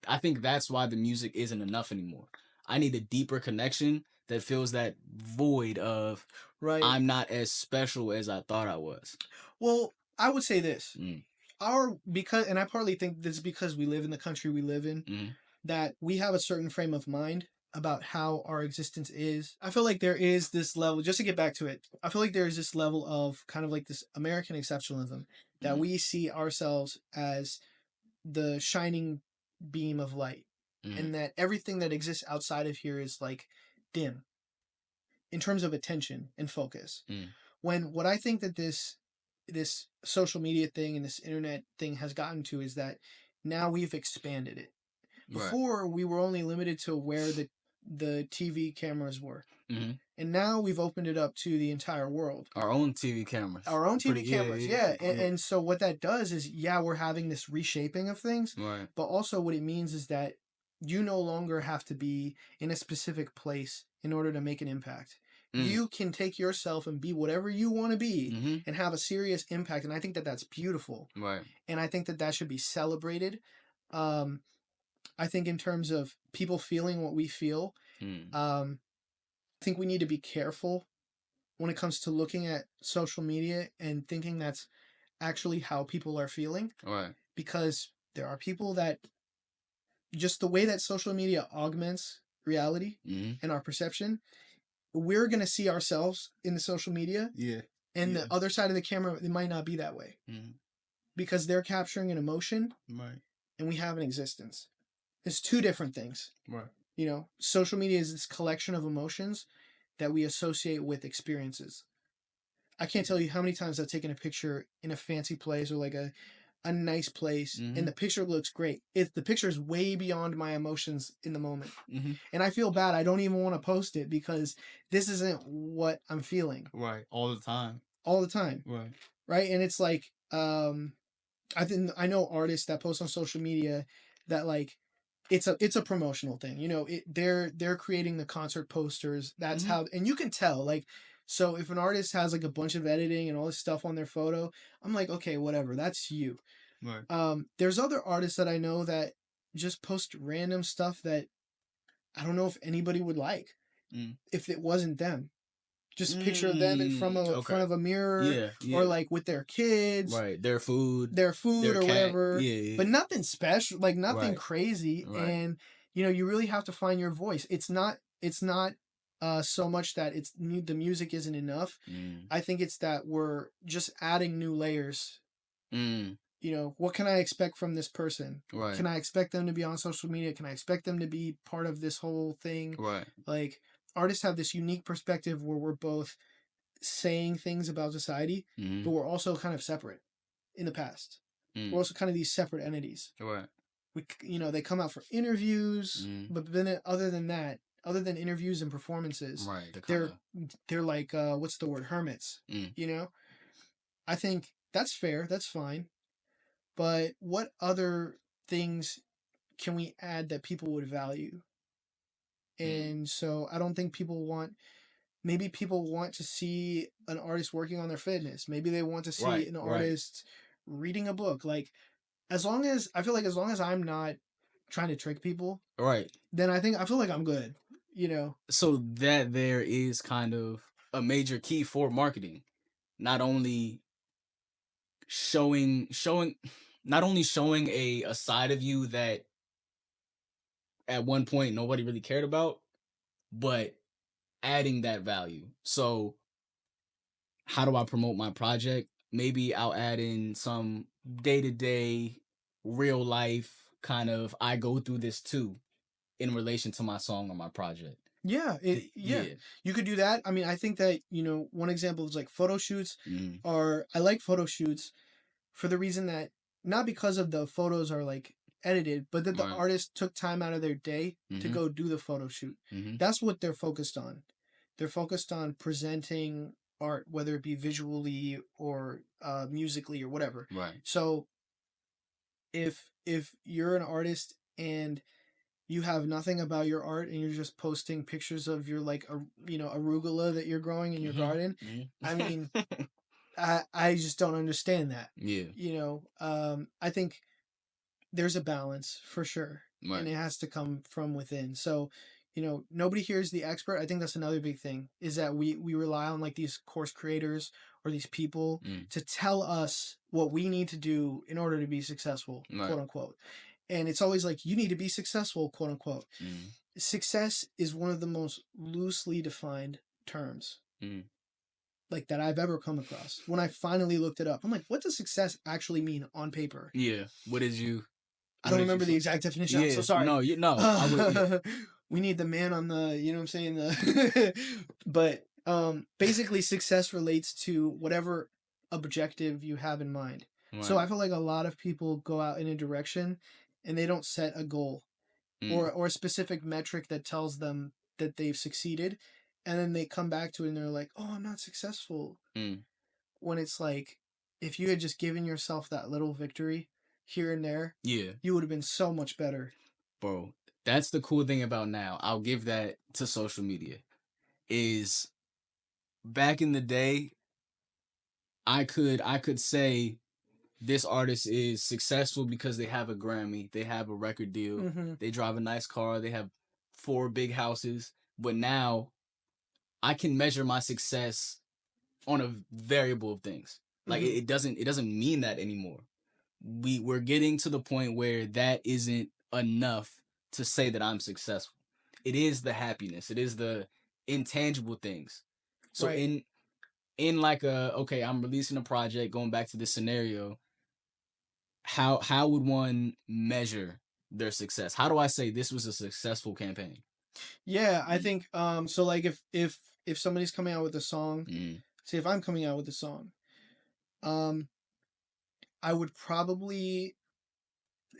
Speaker 2: I think that's why the music isn't enough anymore. I need a deeper connection that fills that void of I'm not as special as I thought I was.
Speaker 1: Well, I would say this. And I partly think this is because we live in the country we live in, that we have a certain frame of mind about how our existence is. I feel like there is this level, just to get back to it, I feel like there is this level of kind of like this American exceptionalism that we see ourselves as the shining beam of light, and that everything that exists outside of here is like dim in terms of attention and focus. When what I think that this social media thing and this internet thing has gotten to is that now we've expanded it. Before we were only limited to where the TV cameras were. And now we've opened it up to the entire world.
Speaker 2: Our own TV cameras.
Speaker 1: Yeah. And so what that does is, we're having this reshaping of things.
Speaker 2: Right.
Speaker 1: But also what it means is that you no longer have to be in a specific place in order to make an impact. You can take yourself and be whatever you want to be and have a serious impact. And I think that that's beautiful.
Speaker 2: Right.
Speaker 1: And I think that that should be celebrated. I think in terms of people feeling what we feel, I think we need to be careful when it comes to looking at social media and thinking that's actually how people are feeling.
Speaker 2: Right.
Speaker 1: Because there are people that just the way that social media augments reality and our perception, we're going to see ourselves in the social media.
Speaker 2: Yeah.
Speaker 1: And the other side of the camera, it might not be that way. Because they're capturing an emotion.
Speaker 2: Right.
Speaker 1: And we have an existence. It's two different things.
Speaker 2: Right.
Speaker 1: Social media is this collection of emotions that we associate with experiences. I can't tell you how many times I've taken a picture in a fancy place or like a nice place, and the picture looks great. The picture is way beyond my emotions in the moment. And I feel bad. I don't even want to post it because this isn't what I'm feeling.
Speaker 2: Right. All the time.
Speaker 1: Right. And it's like, um I know artists that post on social media that like it's a promotional thing. You know, they're creating the concert posters. That's
Speaker 2: Mm-hmm.
Speaker 1: how, and you can tell like, so if an artist has like a bunch of editing and all this stuff on their photo, I'm like, okay, whatever, that's you.
Speaker 2: Right.
Speaker 1: There's other artists that I know that just post random stuff that I don't know if anybody would like
Speaker 2: Mm.
Speaker 1: if it wasn't them. Just picture of them in
Speaker 2: Okay.
Speaker 1: front of a mirror,
Speaker 2: Yeah.
Speaker 1: or
Speaker 2: Yeah.
Speaker 1: like with their kids,
Speaker 2: Right. Their food.
Speaker 1: their food
Speaker 2: Their
Speaker 1: or
Speaker 2: cat.
Speaker 1: whatever,
Speaker 2: Yeah. Yeah.
Speaker 1: but nothing special, like nothing
Speaker 2: Right.
Speaker 1: crazy.
Speaker 2: Right.
Speaker 1: And you know, you really have to find your voice. It's not so much that the music isn't enough.
Speaker 2: Mm.
Speaker 1: I think it's that we're just adding new layers.
Speaker 2: Mm.
Speaker 1: You know, what can I expect from this person?
Speaker 2: Right.
Speaker 1: Can I expect them to be on social media? Can I expect them to be part of this whole thing?
Speaker 2: Right.
Speaker 1: Like, artists have this unique perspective where we're both saying things about society,
Speaker 2: Mm.
Speaker 1: but we're also kind of separate in the past.
Speaker 2: Mm.
Speaker 1: We're also kind of these separate entities.
Speaker 2: Right.
Speaker 1: You know, they come out for interviews,
Speaker 2: Mm.
Speaker 1: but then other than that, other than interviews and performances,
Speaker 2: Right. They're kind
Speaker 1: they're
Speaker 2: of.
Speaker 1: they're like what's the word, hermits.
Speaker 2: Mm.
Speaker 1: You know, I think that's fair. That's fine. But what other things can we add that people would value?
Speaker 2: Mm.
Speaker 1: And so I don't think people want, maybe people want to see an artist working on their fitness. Maybe they want to see
Speaker 2: Right.
Speaker 1: an
Speaker 2: Right.
Speaker 1: artist reading a book. Like, as long as I feel like, as long as I'm not trying to trick people,
Speaker 2: Right.
Speaker 1: then I feel like I'm good. You know.
Speaker 2: So that there is kind of a major key for marketing. Not only showing not only showing a side of you that at one point nobody really cared about, but adding that value. So how do I promote my project? Maybe I'll add in some day-to-day real life kind of I go through this too in relation to my song or my project.
Speaker 1: Yeah,
Speaker 2: Yeah.
Speaker 1: you could do that. I mean, I think that, you know, one example is like photo shoots.
Speaker 2: Mm.
Speaker 1: Are I like photo shoots for the reason that, not because of the photos are like edited, but that the
Speaker 2: Right.
Speaker 1: artist took time out of their day to
Speaker 2: Mm-hmm.
Speaker 1: go do the photo shoot.
Speaker 2: Mm-hmm.
Speaker 1: That's what they're focused on. They're focused on presenting art, whether it be visually or musically or whatever.
Speaker 2: Right.
Speaker 1: So if you're an artist and you have nothing about your art and you're just posting pictures of your like a, you know, arugula that you're growing in your
Speaker 2: Mm-hmm.
Speaker 1: garden, I mean,
Speaker 2: Mm-hmm.
Speaker 1: I just don't understand that.
Speaker 2: Yeah.
Speaker 1: You know, I think there's a balance for sure, and
Speaker 2: Right.
Speaker 1: it has to come from within. So, you know, nobody here is the expert. I think that's another big thing, is that we rely on like these course creators or these people
Speaker 2: Mm.
Speaker 1: to tell us what we need to do in order to be successful,
Speaker 2: Right.
Speaker 1: quote unquote. And it's always like, you need to be successful, quote unquote.
Speaker 2: Mm.
Speaker 1: Success is one of the most loosely defined terms
Speaker 2: Mm.
Speaker 1: like that I've ever come across. When I finally looked it up, I'm like, what does success actually mean on paper?
Speaker 2: Yeah. What did you
Speaker 1: I
Speaker 2: what
Speaker 1: don't
Speaker 2: did you
Speaker 1: remember the
Speaker 2: find?
Speaker 1: exact definition. I'm so
Speaker 2: Yeah.
Speaker 1: sorry.
Speaker 2: No, you no. I would yeah.
Speaker 1: We need the man on the, you know what I'm saying? The but basically success relates to whatever objective you have in mind. So
Speaker 2: Right.
Speaker 1: I feel like a lot of people go out in a direction and they don't set a goal
Speaker 2: Mm.
Speaker 1: or a specific metric that tells them that they've succeeded, and then they come back to it and they're like, "Oh, I'm not successful."
Speaker 2: Mm.
Speaker 1: When it's like, if you had just given yourself that little victory here and there,
Speaker 2: Yeah.
Speaker 1: you would have been so much better.
Speaker 2: Bro, that's the cool thing about now. I'll give that to social media. Is back in the day, I could say this artist is successful because they have a Grammy, they have a record deal,
Speaker 1: Mm-hmm.
Speaker 2: they drive a nice car, they have 4 big houses. But now I can measure my success on a variable of things. Like
Speaker 1: Mm-hmm.
Speaker 2: it doesn't mean that anymore. We're getting to the point where that isn't enough to say that I'm successful. It is the happiness. It is the intangible things. So
Speaker 1: Right.
Speaker 2: in like a okay, I'm releasing a project, going back to this scenario, how would one measure their success? How do I say this was a successful campaign?
Speaker 1: Yeah, I
Speaker 2: Mm.
Speaker 1: think so like if somebody's coming out with a song,
Speaker 2: Mm.
Speaker 1: say if I'm coming out with a song, um I would probably,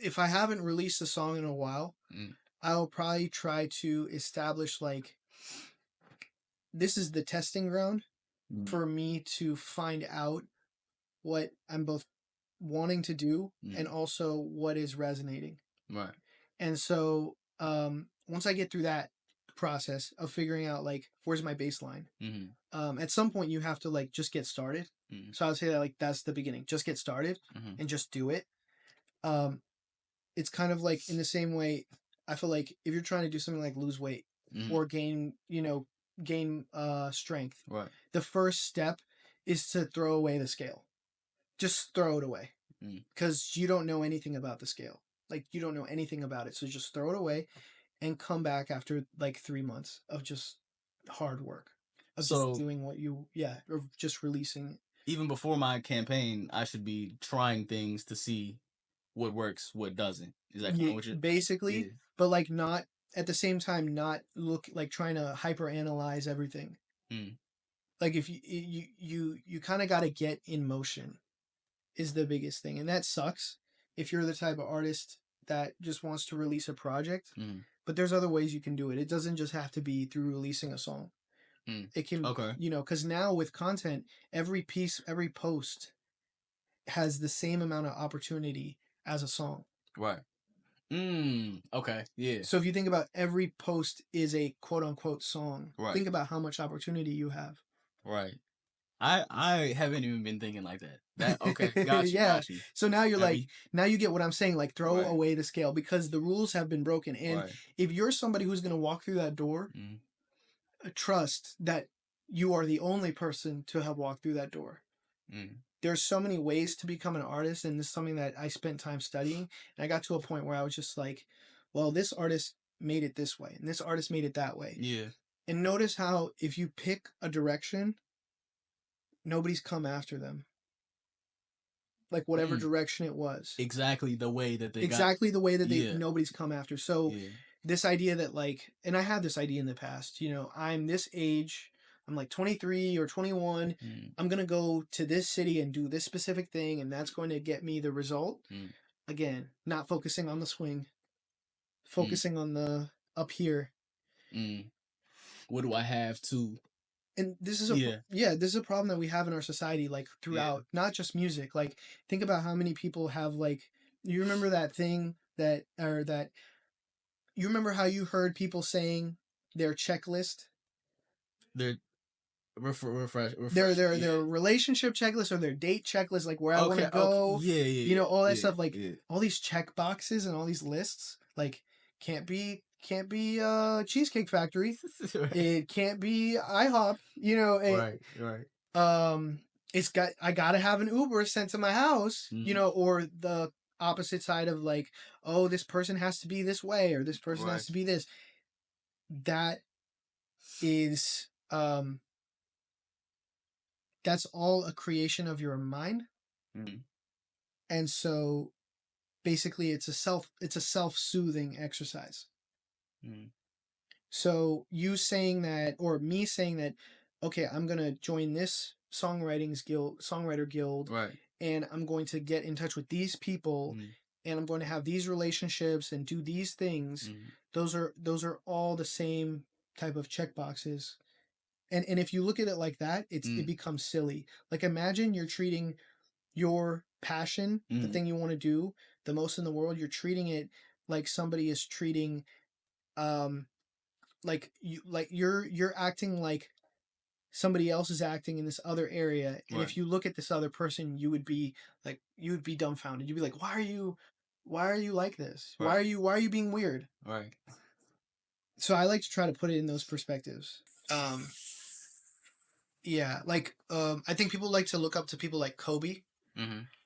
Speaker 1: if I haven't released a song in a while,
Speaker 2: Mm.
Speaker 1: I'll probably try to establish like, this is the testing ground
Speaker 2: Mm.
Speaker 1: for me to find out what I'm both wanting to do and also what is resonating.
Speaker 2: Right.
Speaker 1: And so once I get through that process of figuring out like where's my baseline, at some point you have to like just get started. So I would say that like that's the beginning. Just get started and just do it. It's kind of like in the same way. I feel like if you're trying to do something like lose weight or gain, gain strength,
Speaker 2: Right.
Speaker 1: the first step is to throw away the scale. Just throw it away because you don't know anything about the scale. Like you don't know anything about it. So just throw it away and come back after like 3 months of just hard work of just doing what you or just releasing it.
Speaker 2: Even before my campaign, I should be trying things to see what works, what doesn't. Is that kind of what you
Speaker 1: basically? But like not at the same time, not look like trying to hyper analyze everything. Like if you kind of got to get in motion is the biggest thing, and that sucks if you're the type of artist that just wants to release a project. But there's other ways you can do it. It doesn't just have to be through releasing a song. It can, because now with content, every piece, every post has the same amount of opportunity as a song.
Speaker 2: Right. Okay. Yeah.
Speaker 1: So if you think about every post is a quote unquote song, think about how much opportunity you have.
Speaker 2: Right. I haven't even been thinking like that. That okay, got you,
Speaker 1: yeah.
Speaker 2: got you.
Speaker 1: So now you're like, now you get what I'm saying, like throw away the scale because the rules have been broken. And if you're somebody who's gonna walk through that door, trust that you are the only person to have walked through that door. There's so many ways to become an artist, and this is something that I spent time studying. And I got to a point where I was just like, well, this artist made it this way, and this artist made it that way.
Speaker 2: Yeah.
Speaker 1: And notice how if you pick a direction, nobody's come after them. Like whatever direction it was.
Speaker 2: Exactly the way that they
Speaker 1: nobody's come after. So this idea that like, and I had this idea in the past, I'm this age, I'm like 23 or 21. I'm going to go to this city and do this specific thing, and that's going to get me the result. Again, not focusing on the swing, focusing on the up here.
Speaker 2: What do I have to?
Speaker 1: And this is this is a problem that we have in our society, like throughout, not just music. Like think about how many people have like, you remember that thing that you remember how you heard people saying their checklist?
Speaker 2: Their refresh.
Speaker 1: Their relationship checklist or their date checklist, like where I want to go.
Speaker 2: Okay.
Speaker 1: All that stuff, like all these check boxes and all these lists, like can't be Cheesecake Factory. It can't be IHOP. Right. I gotta have an Uber sent to my house. Or the opposite side of like, oh, this person has to be this way or this person has to be this. That is that's all a creation of your mind. And so basically it's a self-soothing exercise. So you saying that, or me saying that, okay, I'm going to join this songwriter guild, and I'm going to get in touch with these people, and I'm going to have these relationships and do these things. Those are all the same type of check boxes. And if you look at it like that, it becomes silly. Like imagine you're treating your passion, the thing you want to do the most in the world, you're treating it like somebody is treating you're acting like somebody else is acting in this other area. And if you look at this other person, you would be dumbfounded. You'd be like, why are you like this? Why are you being weird?
Speaker 2: Right.
Speaker 1: So I like to try to put it in those perspectives. I think people like to look up to people like Kobe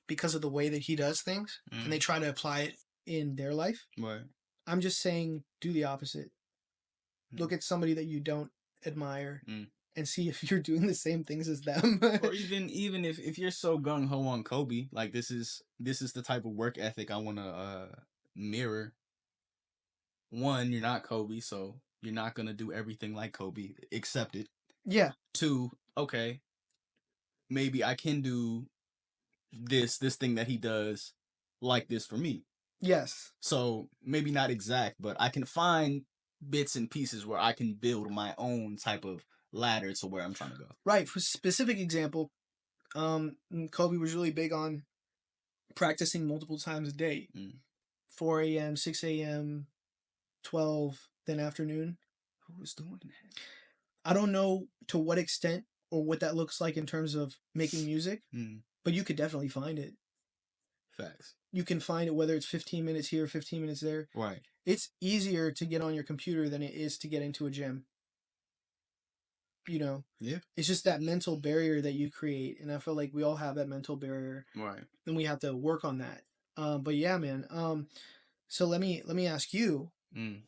Speaker 1: because of the way that he does things, and they try to apply it in their life.
Speaker 2: Right.
Speaker 1: I'm just saying, do the opposite. Look at somebody that you don't admire and see if you're doing the same things as them.
Speaker 2: Or even if you're so gung ho on Kobe, like this is the type of work ethic I want to mirror. One, you're not Kobe, so you're not gonna do everything like Kobe. Accept it.
Speaker 1: Yeah.
Speaker 2: Two, okay, maybe I can do this thing that he does like this for me.
Speaker 1: Yes.
Speaker 2: So maybe not exact, but I can find bits and pieces where I can build my own type of ladder to where I'm trying to go.
Speaker 1: Right. For specific example, Kobe was really big on practicing multiple times a day, 4 a.m., 6 a.m., 12, then afternoon.
Speaker 2: Who was doing that?
Speaker 1: I don't know to what extent or what that looks like in terms of making music, but you could definitely find it.
Speaker 2: Facts.
Speaker 1: You can find it whether it's 15 minutes here, 15 minutes there.
Speaker 2: Right.
Speaker 1: It's easier to get on your computer than it is to get into a gym. You know?
Speaker 2: Yeah.
Speaker 1: It's just that mental barrier that you create. And I feel like we all have that mental barrier.
Speaker 2: Right.
Speaker 1: And we have to work on that. But yeah, man. So let me ask you.
Speaker 2: You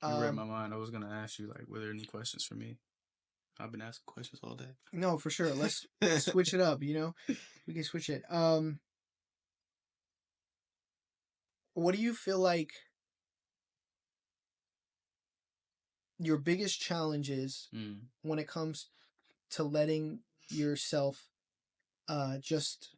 Speaker 2: read my mind. I was gonna ask you, like, were there any questions for me? I've been asking questions all day.
Speaker 1: No, for sure. Let's switch it up, you know? We can switch it. What do you feel like your biggest challenge is when it comes to letting yourself just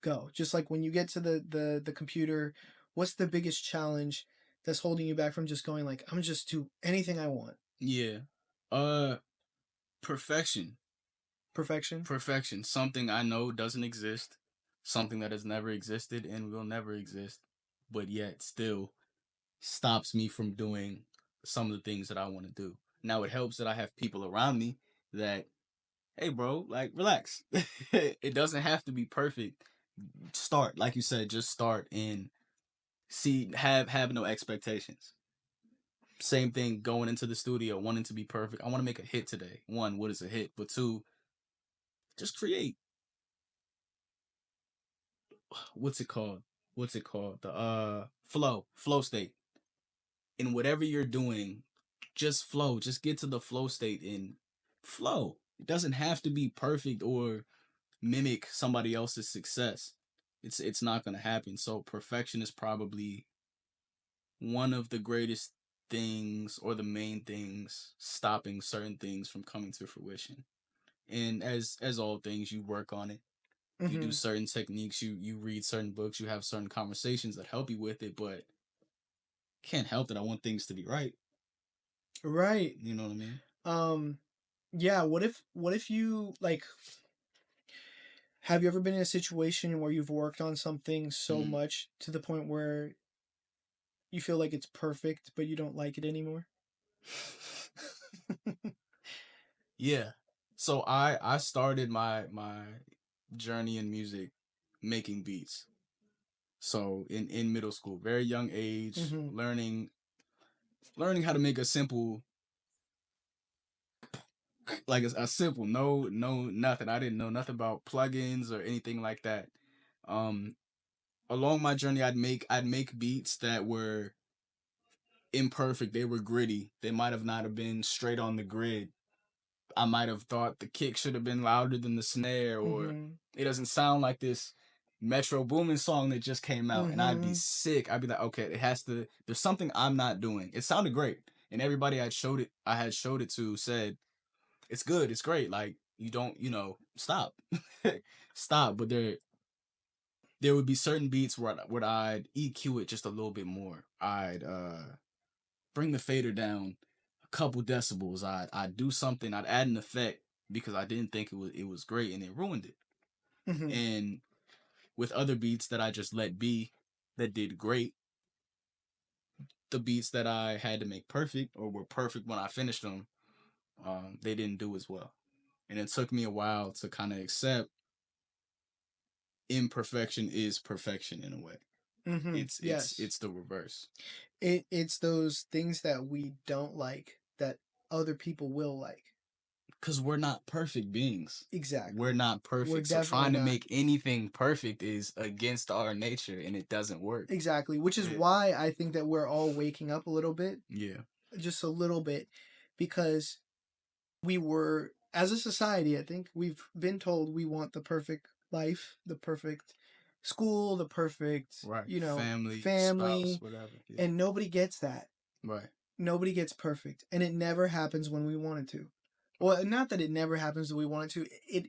Speaker 1: go? Just like when you get to the computer, what's the biggest challenge that's holding you back from just going like, I'm just do anything I want?
Speaker 2: Yeah. Perfection. Perfection. Something I know doesn't exist. Something that has never existed and will never exist, but yet still stops me from doing some of the things that I want to do. Now it helps that I have people around me that, hey bro, like relax. It doesn't have to be perfect. Start, like you said, just start and see have no expectations. Same thing going into the studio, wanting to be perfect. I want to make a hit today. One, what is a hit? But two, just create. What's it called? The flow state. In whatever you're doing, just flow. Just get to the flow state and flow. It doesn't have to be perfect or mimic somebody else's success. It's not gonna happen. So perfection is probably one of the greatest things or the main things stopping certain things from coming to fruition. And as all things, you work on it. You do certain techniques, you read certain books, you have certain conversations that help you with it, but can't help that I want things to be right.
Speaker 1: Right.
Speaker 2: You know what I mean?
Speaker 1: Yeah, what if you like, have you ever been in a situation where you've worked on something so much to the point where you feel like it's perfect but you don't like it anymore?
Speaker 2: Yeah. So I started my journey in music making beats. So in middle school, very young age, learning how to make a simple, like a simple, no nothing. I didn't know nothing about plugins or anything like that. Um Along my journey, I'd make beats that were imperfect. They were gritty. They might have not have been straight on the grid. I might have thought the kick should have been louder than the snare, or it doesn't sound like this Metro Boomin song that just came out. And I'd be sick. I'd be like, okay, it has to. There's something I'm not doing. It sounded great, and everybody I had showed it to said it's good, it's great. Like you don't, stop, stop. But there would be certain beats where I'd EQ it just a little bit more. I'd bring the fader down a couple decibels. I'd do something. I'd add an effect because I didn't think it was great, and it ruined it. And with other beats that I just let be, that did great, the beats that I had to make perfect or were perfect when I finished them, they didn't do as well. And it took me a while to kind of accept imperfection is perfection in a way.
Speaker 1: Yes.
Speaker 2: It's the reverse.
Speaker 1: It's those things that we don't like that other people will like.
Speaker 2: Because we're not perfect beings.
Speaker 1: Exactly.
Speaker 2: We're not perfect.
Speaker 1: We're
Speaker 2: So trying to
Speaker 1: definitely not.
Speaker 2: make anything perfect is against our nature, and it doesn't work.
Speaker 1: Exactly. Which is why I think that we're all waking up a little bit.
Speaker 2: Yeah.
Speaker 1: Just a little bit. Because we were, as a society, I think we've been told we want the perfect life, the perfect school, the perfect,
Speaker 2: Right.
Speaker 1: family,
Speaker 2: Spouse, whatever. Yeah.
Speaker 1: and nobody gets that.
Speaker 2: Right.
Speaker 1: Nobody gets perfect, and it never happens when we want it to. Well, not that it never happens when we want it to.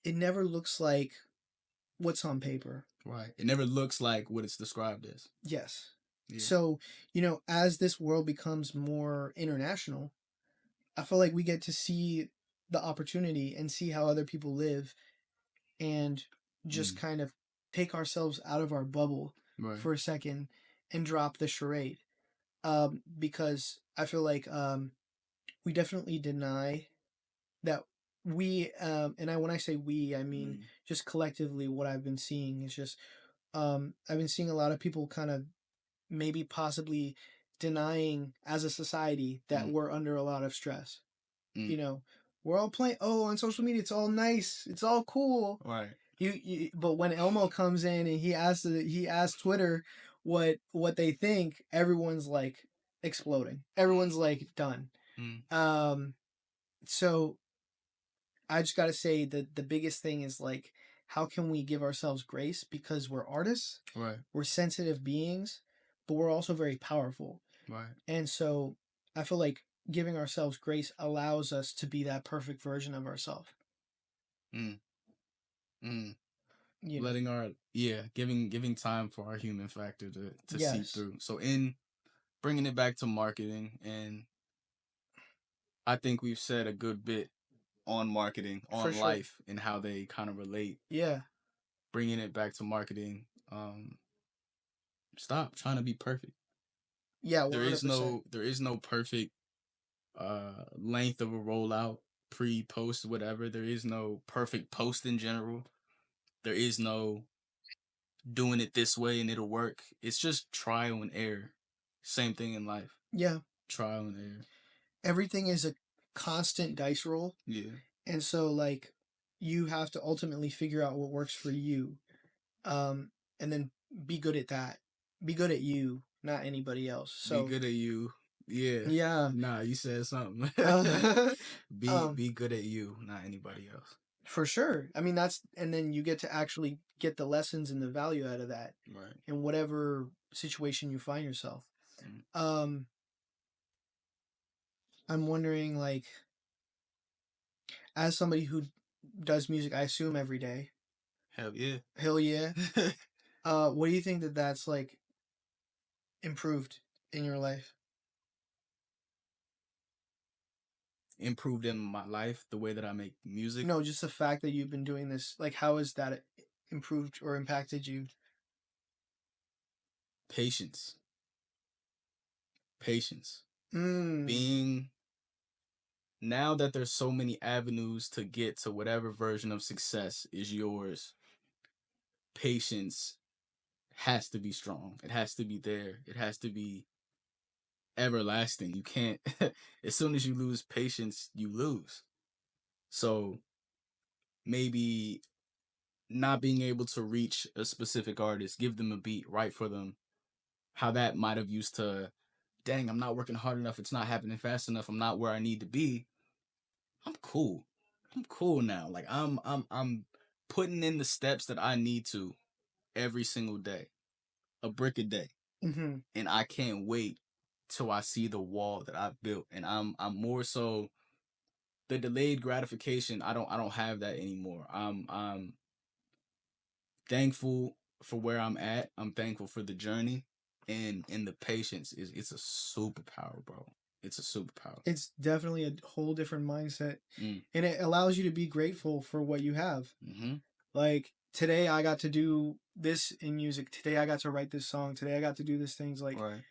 Speaker 1: It never looks like what's on paper.
Speaker 2: Right. It never looks like what it's described as.
Speaker 1: Yes.
Speaker 2: Yeah.
Speaker 1: So, as this world becomes more international, I feel like we get to see the opportunity and see how other people live and just kind of take ourselves out of our bubble
Speaker 2: Right.
Speaker 1: for a second and drop the charade. Because I feel like we definitely deny that and when I say we, I mean just collectively. What I've been seeing is just I've been seeing a lot of people kind of maybe possibly denying as a society that
Speaker 2: Mm.
Speaker 1: we're under a lot of stress.
Speaker 2: Mm.
Speaker 1: You know, we're all playing. Oh, on social media, it's all nice, it's all cool.
Speaker 2: Right.
Speaker 1: But when Elmo comes in and he asks Twitter what they think, everyone's like exploding. Everyone's like done.
Speaker 2: Mm.
Speaker 1: So I just got to say that the biggest thing is like, how can we give ourselves grace, because we're artists,
Speaker 2: Right.
Speaker 1: we're sensitive beings, but we're also very powerful.
Speaker 2: Right.
Speaker 1: And so I feel like giving ourselves grace allows us to be that perfect version of ourselves.
Speaker 2: Mm. Mm.
Speaker 1: You know.
Speaker 2: Letting our giving time for our human factor to seep
Speaker 1: Yes.
Speaker 2: through. So in bringing it back to marketing, and I think we've said a good bit on marketing,
Speaker 1: For
Speaker 2: on
Speaker 1: sure.
Speaker 2: life, and how they kind of relate.
Speaker 1: Yeah.
Speaker 2: Bringing it back to marketing, stop trying to be perfect.
Speaker 1: Yeah, 100%.
Speaker 2: There is no perfect length of a rollout, pre, post, whatever. There is no perfect post in general. There is no doing it this way and it'll work. It's just trial and error. Same thing in life.
Speaker 1: Yeah.
Speaker 2: Trial and error.
Speaker 1: Everything is a constant dice roll.
Speaker 2: Yeah.
Speaker 1: And so like you have to ultimately figure out what works for you. And then be good at that. Be good at you, not anybody else.
Speaker 2: Be
Speaker 1: So
Speaker 2: good at you. Yeah.
Speaker 1: yeah.
Speaker 2: Nah, you said something.
Speaker 1: Uh,
Speaker 2: Be good at you, not anybody else.
Speaker 1: for sure. I mean and then you get to actually get the lessons and the value out of that
Speaker 2: Right.
Speaker 1: in whatever situation you find yourself.
Speaker 2: Mm.
Speaker 1: Um I'm wondering, like, as somebody who does music, I assume every day.
Speaker 2: Hell yeah.
Speaker 1: Hell yeah. What do you think that that's like improved in your life?
Speaker 2: Improved in my life, the way that I make music.
Speaker 1: No, just the fact that you've been doing this. Like, how has that improved or impacted you?
Speaker 2: Patience. Patience.
Speaker 1: Mm.
Speaker 2: Being now that there's so many avenues to get to whatever version of success is yours, patience has to be strong. It has to be there. It has to be everlasting. You can't as soon as you lose patience, you lose. So maybe not being able to reach a specific artist, give them a beat, write for them, how that might have used to, dang, I'm not working hard enough, it's not happening fast enough, I'm not where I need to be. I'm cool. I'm cool now. Like I'm putting in the steps that I need to every single day. A brick a day.
Speaker 1: Mm-hmm.
Speaker 2: And I can't wait till I see the wall that I've built. And I'm more so the delayed gratification, I don't have that anymore. I'm thankful for where I'm at. I'm thankful for the journey, and the patience is it's a superpower, bro. It's a superpower.
Speaker 1: It's definitely a whole different mindset.
Speaker 2: Mm.
Speaker 1: And it allows you to be grateful for what you have.
Speaker 2: Mm-hmm.
Speaker 1: Like, today I got to do this in music. Today I got to write this song. Today I got to do these things. Like,
Speaker 2: Right.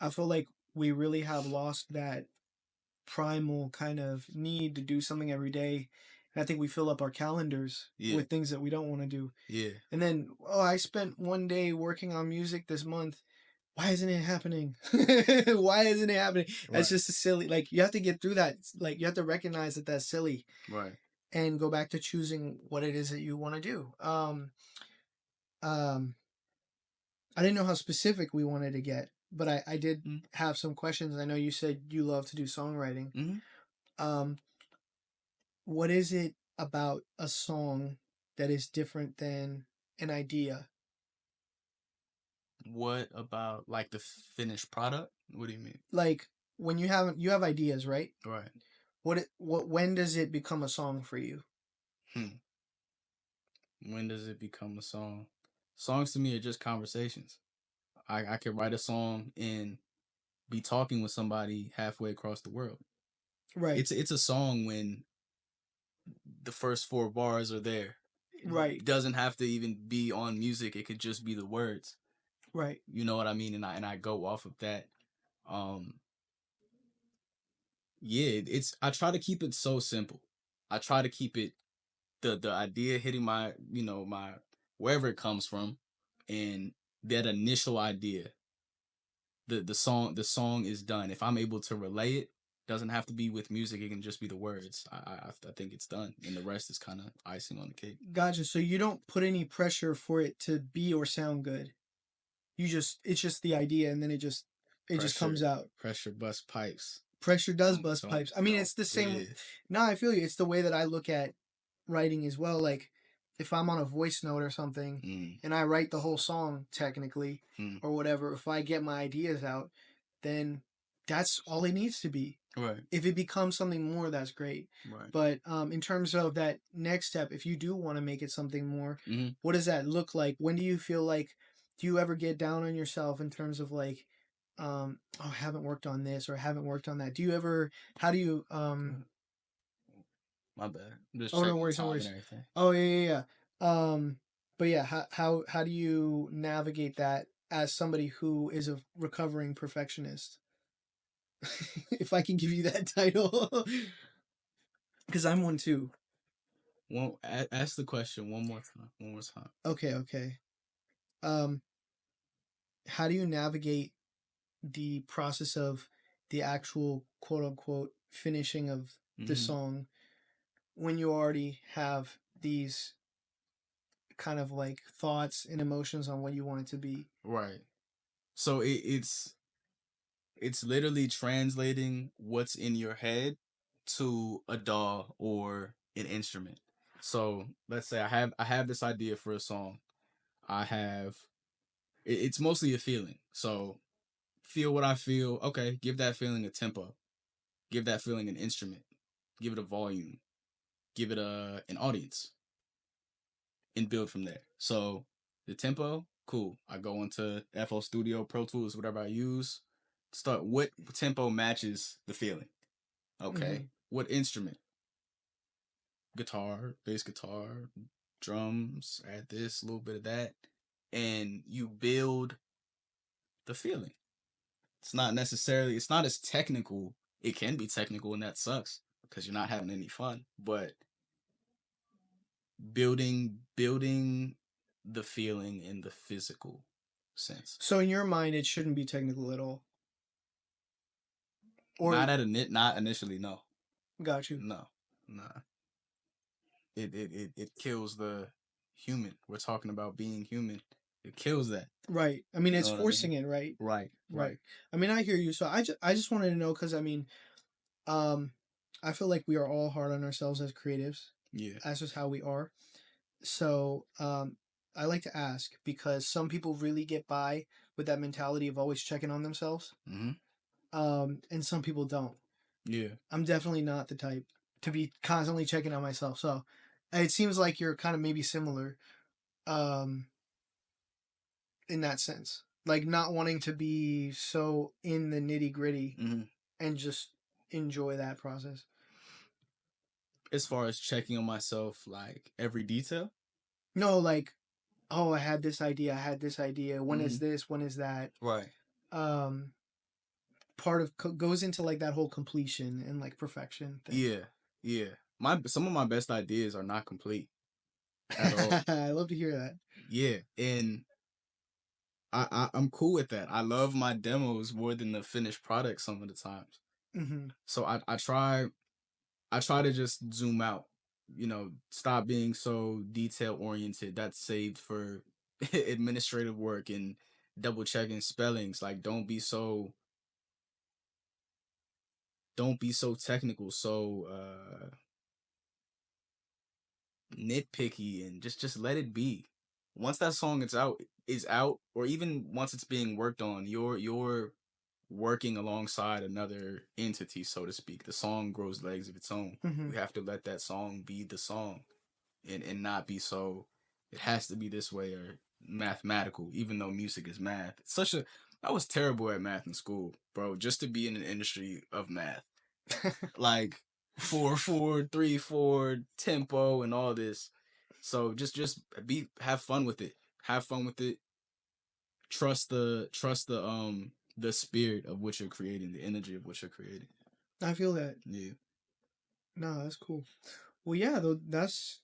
Speaker 1: I feel like we really have lost that primal kind of need to do something every day. And I think we fill up our calendars with things that we don't want to do.
Speaker 2: Yeah.
Speaker 1: And then, oh, I spent one day working on music this month. Why isn't it happening? Why isn't it happening? That's
Speaker 2: Right.
Speaker 1: just a silly, like, you have to get through that. Like, you have to recognize that that's silly
Speaker 2: Right.
Speaker 1: and go back to choosing what it is that you want to do. Um, I didn't know how specific we wanted to get, but I did
Speaker 2: Mm.
Speaker 1: have some questions. I know you said you love to do songwriting.
Speaker 2: Mm-hmm.
Speaker 1: Um, what is it about a song that is different than an idea?
Speaker 2: What about like the finished product? What do you mean?
Speaker 1: Like, when you have ideas, right?
Speaker 2: Right.
Speaker 1: When does it become a song for you?
Speaker 2: Hmm. When does it become a song? Songs to me are just conversations. I could write a song and be talking with somebody halfway across the world.
Speaker 1: Right.
Speaker 2: It's a song when the first four bars are there.
Speaker 1: Right.
Speaker 2: doesn't have to even be on music. It could just be the words.
Speaker 1: Right.
Speaker 2: You know what I mean? And I go off of that. Um, yeah, it's I try to keep it so simple. I try to keep it the idea hitting my my wherever it comes from, and that initial idea, the song is done. If I'm able to relay it, doesn't have to be with music. It can just be the words. I think it's done, and the rest is kind of icing on the cake.
Speaker 1: Gotcha. So you don't put any pressure for it to be or sound good. It's just the idea, and then it just comes
Speaker 2: Pressure,
Speaker 1: out.
Speaker 2: pressure, bust pipes.
Speaker 1: Pressure does bust
Speaker 2: Don't
Speaker 1: pipes. I mean, it's the same.
Speaker 2: yeah.
Speaker 1: No, I feel you. It's the way that I look at writing as well. Like if I'm on a voice note or something
Speaker 2: Mm,
Speaker 1: and I write the whole song technically
Speaker 2: mm.
Speaker 1: or whatever, if I get my ideas out, then that's all it needs to be.
Speaker 2: Right,
Speaker 1: If it becomes something more, that's great.
Speaker 2: right.
Speaker 1: But in terms of that next step, if you do want to make it something more,
Speaker 2: Hmm.
Speaker 1: what does that look like? When do you feel like, do you ever get down on yourself in terms of like, oh, I haven't worked on this or I haven't worked on that? Do you ever, how do you,
Speaker 2: My bad. I'm just
Speaker 1: oh, no
Speaker 2: checking the
Speaker 1: worries, no
Speaker 2: time and
Speaker 1: worries.
Speaker 2: everything.
Speaker 1: Oh, yeah. But yeah, how do you navigate that as somebody who is a recovering perfectionist? If I can give you that title, because I'm one too.
Speaker 2: One, ask the question one more time. One more time.
Speaker 1: Okay. Um, how do you navigate the process of the actual quote unquote finishing of the
Speaker 2: Hmm.
Speaker 1: song when you already have these kind of like thoughts and emotions on what you want it to be?
Speaker 2: Right. So it's literally translating what's in your head to a DAW or an instrument. So let's say I have this idea for a song. I have it's mostly a feeling. So feel what I feel. Okay, give that feeling a tempo. Give that feeling an instrument. Give it a volume. Give it an audience, and build from there. So the tempo, cool. I go into FL Studio, Pro Tools, whatever I use. Start what tempo matches the feeling.
Speaker 1: Mm-hmm.
Speaker 2: Okay. What instrument? Guitar, bass guitar, drums, add this, a little bit of that. And you build the feeling. It's not as technical. It can be technical and that sucks because you're not having any fun. But building the feeling in the physical sense.
Speaker 1: So in your mind, it shouldn't be technical at all, or
Speaker 2: Not initially, no.
Speaker 1: got you
Speaker 2: No. Nah. It kills the human. We're talking about being human. It kills that.
Speaker 1: right. I mean,
Speaker 2: You
Speaker 1: it's
Speaker 2: know what I
Speaker 1: forcing
Speaker 2: mean?
Speaker 1: it, right?
Speaker 2: Right,
Speaker 1: Right.
Speaker 2: right.
Speaker 1: I mean, I hear you. So I just wanted to know because I mean, um, I feel like we are all hard on ourselves as creatives.
Speaker 2: Yeah.
Speaker 1: That's just how we are. So I like to ask because some people really get by with that mentality of always checking on themselves,
Speaker 2: Hmm.
Speaker 1: and some people don't.
Speaker 2: Yeah.
Speaker 1: I'm definitely not the type to be constantly checking on myself. So it seems like you're kind of maybe similar um, in that sense, like not wanting to be so in the nitty gritty
Speaker 2: Hmm.
Speaker 1: and just enjoy that process.
Speaker 2: As far as checking on myself, like every detail.
Speaker 1: No, like, oh, I had this idea. I had this idea. When is
Speaker 2: Hmm.
Speaker 1: this? When is that?
Speaker 2: Right.
Speaker 1: Um, part of goes into like that whole completion and like perfection thing.
Speaker 2: Yeah. Yeah. Some of my best ideas are not complete at all.
Speaker 1: I love to hear that.
Speaker 2: Yeah, and I'm cool with that. I love my demos more than the finished product some of the times.
Speaker 1: Hmm.
Speaker 2: So I try to just zoom out. Stop being so detail oriented. That's saved for administrative work and double checking spellings. Like don't be so technical, so nitpicky, and just let it be. Once that song is out, or even once it's being worked on, you're working alongside another entity, so to speak. The song grows legs of its own.
Speaker 1: Hmm.
Speaker 2: You have to let that song be the song, and not be so it has to be this way or mathematical, even though music is math. I was terrible at math in school, bro, just to be in an industry of math. Like 4 4 3 4 tempo and all this. So just have fun with it. Have fun with it. Trust the spirit of what you're creating, the energy of what you're creating.
Speaker 1: I feel that.
Speaker 2: Yeah.
Speaker 1: No, that's cool. Well, yeah, though that's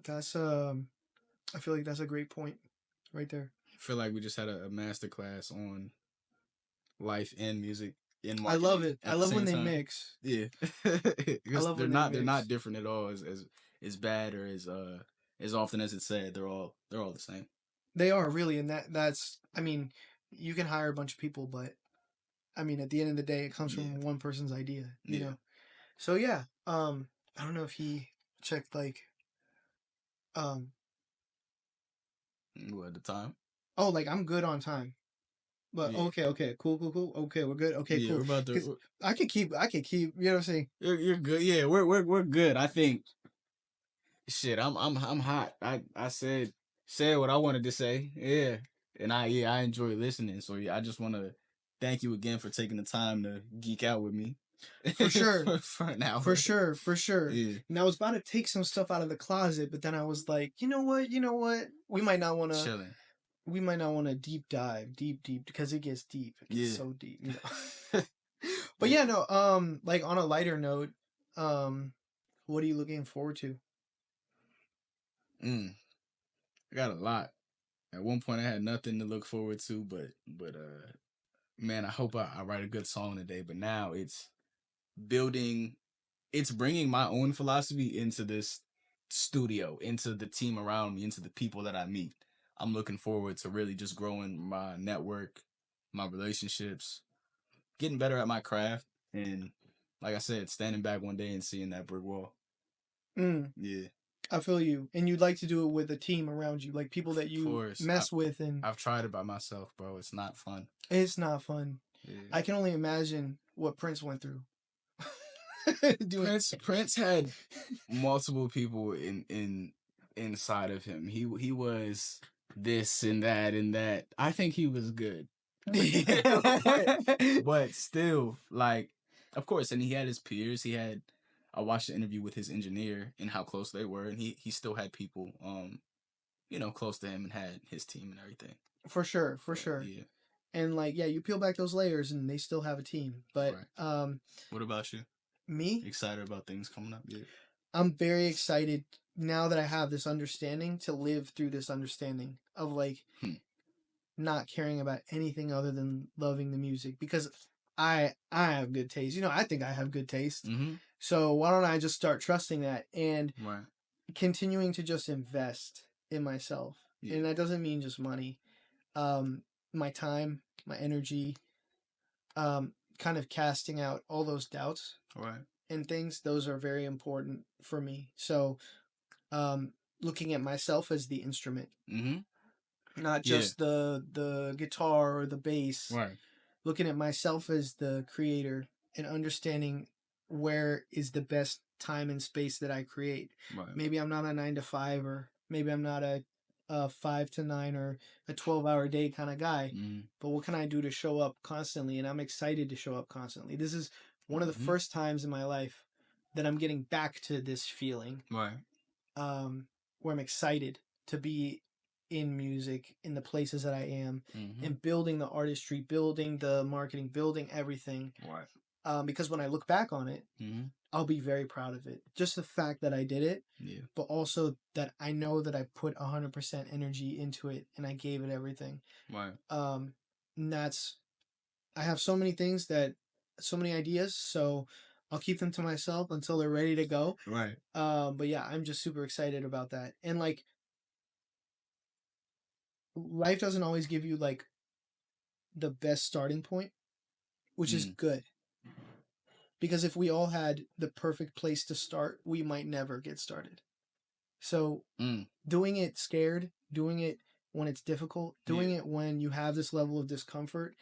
Speaker 1: I feel like that's a great point right there.
Speaker 2: I feel like we just had a master class on life and music in
Speaker 1: I love
Speaker 2: marketing
Speaker 1: it. I
Speaker 2: at the
Speaker 1: love when
Speaker 2: same
Speaker 1: they
Speaker 2: time.
Speaker 1: mix.
Speaker 2: Yeah.
Speaker 1: I
Speaker 2: Because
Speaker 1: love
Speaker 2: they're
Speaker 1: when they
Speaker 2: not
Speaker 1: mix.
Speaker 2: different at all as bad or as often as it's said. They're all the same.
Speaker 1: They are really, and that's. I mean, you can hire a bunch of people, but I mean, at the end of the day, it comes
Speaker 2: Yeah.
Speaker 1: from one person's idea. You
Speaker 2: Yeah.
Speaker 1: know. So yeah. I don't know if he checked like um.
Speaker 2: Well, at the time.
Speaker 1: Oh, like I'm good on time. But
Speaker 2: Yeah.
Speaker 1: okay, cool. Okay, we're good. Okay,
Speaker 2: Yeah,
Speaker 1: cool.
Speaker 2: we're about
Speaker 1: Because
Speaker 2: to
Speaker 1: I could keep. You know what I'm saying?
Speaker 2: you're good. Yeah, we're good. I think shit, I'm hot. I said what I wanted to say. Yeah. And I enjoy listening. So yeah, I just want to thank you again for taking the time to geek out with me
Speaker 1: For sure,
Speaker 2: for an
Speaker 1: for
Speaker 2: hour.
Speaker 1: sure, for sure.
Speaker 2: Yeah.
Speaker 1: And I was about to take some stuff out of the closet, but then I was like, you know what? You know what?
Speaker 2: Chilling.
Speaker 1: We might not want to deep dive, deep, because it gets deep. It gets
Speaker 2: Yeah.
Speaker 1: so deep, you know. But yeah, no. Like on a lighter note, what are you looking forward to?
Speaker 2: Mm, I got a lot. At one point I had nothing to look forward to, but man, I hope I write a good song today. But now building it's bringing my own philosophy into this studio, into the team around me, into the people that I meet. I'm looking forward to really just growing my network, my relationships, getting better at my craft, and like I said, standing back one day and seeing that brick wall.
Speaker 1: Mm,
Speaker 2: Yeah,
Speaker 1: I feel you, and you'd like to do it with a team around you, like people that
Speaker 2: of
Speaker 1: you
Speaker 2: course.
Speaker 1: mess with, and
Speaker 2: I've tried it by myself, bro. It's not fun.
Speaker 1: it's not fun.
Speaker 2: Yeah.
Speaker 1: I can only imagine what Prince went through. Doing
Speaker 2: Prince had multiple people in inside of him. He was this and that and that. I think he was good. but, but still, like, of course, and he had his peers. I watched the interview with his engineer and how close they were, and he still had people, close to him and had his team and everything.
Speaker 1: for sure, for
Speaker 2: But
Speaker 1: sure.
Speaker 2: yeah,
Speaker 1: And like, yeah, you peel back those layers, and they still have a team. But
Speaker 2: right. What about you?
Speaker 1: me,
Speaker 2: Excited about things coming up? Yeah.
Speaker 1: I'm very excited now that I have this understanding to live through this understanding of like
Speaker 2: Hmm.
Speaker 1: not caring about anything other than loving the music because I have good taste. You know, I think I have good taste.
Speaker 2: Mm-hmm.
Speaker 1: So why don't I just start trusting that and
Speaker 2: Right.
Speaker 1: continuing to just invest in myself.
Speaker 2: Yeah.
Speaker 1: And that doesn't mean just money. My time, my energy, kind of casting out all those doubts
Speaker 2: Right.
Speaker 1: and things, those are very important for me. So, looking at myself as the instrument,
Speaker 2: Mm-hmm.
Speaker 1: not
Speaker 2: Yeah.
Speaker 1: just the guitar or the bass,
Speaker 2: Right.
Speaker 1: looking at myself as the creator and understanding where is the best time and space that I create.
Speaker 2: Right.
Speaker 1: Maybe I'm not a 9 to 5, or maybe I'm not a 5 to 9 or a 12-hour day kind of guy.
Speaker 2: Mm-hmm.
Speaker 1: But what can I do to show up constantly? And I'm excited to show up constantly. This is one of the
Speaker 2: Mm-hmm.
Speaker 1: first times in my life that I'm getting back to this feeling,
Speaker 2: Right.
Speaker 1: where I'm excited to be in music in the places that I am,
Speaker 2: Mm-hmm.
Speaker 1: and building the artistry, building the marketing, building everything.
Speaker 2: Right.
Speaker 1: Because when I look back on it,
Speaker 2: Mm-hmm.
Speaker 1: I'll be very proud of it. Just the fact that I did it,
Speaker 2: Yeah.
Speaker 1: but also that I know that I put 100% energy into it and I gave it everything.
Speaker 2: Right.
Speaker 1: And that's, I have so many things so many ideas, so I'll keep them to myself until they're ready to go.
Speaker 2: Right.
Speaker 1: But yeah, I'm just super excited about that. And like, life doesn't always give you like the best starting point, which is good. Because if we all had the perfect place to start, we might never get started. So doing it scared, doing it when it's difficult, doing it when you have this level of discomfort,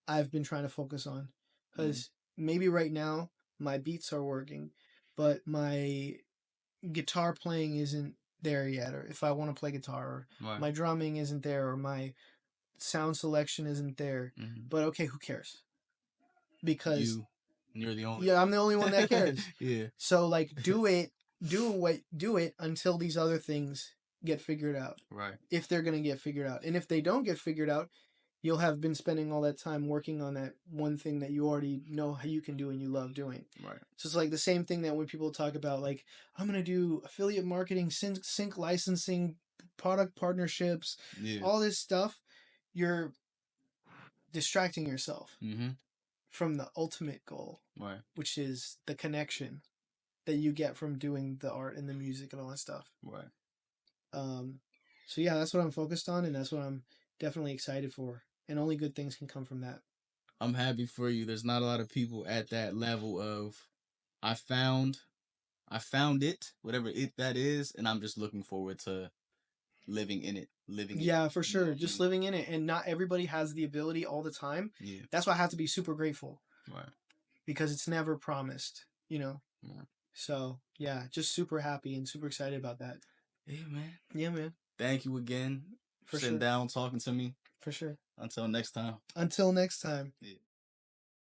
Speaker 1: I've been trying to focus on. Because maybe right now my beats are working, but my guitar playing isn't there yet. Or if I want to play guitar, or
Speaker 2: Right.
Speaker 1: my drumming isn't there, or my sound selection isn't there.
Speaker 2: Mm-hmm.
Speaker 1: But okay, who cares? Because
Speaker 2: you're the only
Speaker 1: yeah, I'm the only one that cares.
Speaker 2: yeah.
Speaker 1: So like do it do it until these other things get figured out.
Speaker 2: Right.
Speaker 1: If they're going to get figured out. And if they don't get figured out, you'll have been spending all that time working on that one thing that you already know how you can do and you love doing.
Speaker 2: Right.
Speaker 1: So it's like the same thing that when people talk about, like, I'm going to do affiliate marketing, sync licensing, product partnerships,
Speaker 2: Yeah.
Speaker 1: all this stuff, you're distracting yourself
Speaker 2: Mm-hmm.
Speaker 1: from the ultimate goal,
Speaker 2: Right.
Speaker 1: which is the connection that you get from doing the art and the music and all that stuff.
Speaker 2: Right.
Speaker 1: So yeah, that's what I'm focused on, and that's what I'm definitely excited for. And only good things can come from that.
Speaker 2: I'm happy for you. There's not a lot of people at that level of I found it, whatever it that is, and I'm just looking forward to living in it, living it.
Speaker 1: Yeah, for
Speaker 2: You know
Speaker 1: sure.
Speaker 2: what I
Speaker 1: Just
Speaker 2: mean?
Speaker 1: living in it, and not everybody has the ability all the time.
Speaker 2: Yeah.
Speaker 1: That's why I have to be super grateful
Speaker 2: Right.
Speaker 1: because it's never promised, you know.
Speaker 2: Right.
Speaker 1: So yeah, just super happy and super excited about that.
Speaker 2: Hey man.
Speaker 1: Yeah, man.
Speaker 2: Thank you again for
Speaker 1: For
Speaker 2: sitting
Speaker 1: sure.
Speaker 2: down, talking to me.
Speaker 1: For sure.
Speaker 2: Until next time.
Speaker 1: Until next time.
Speaker 2: Yeah.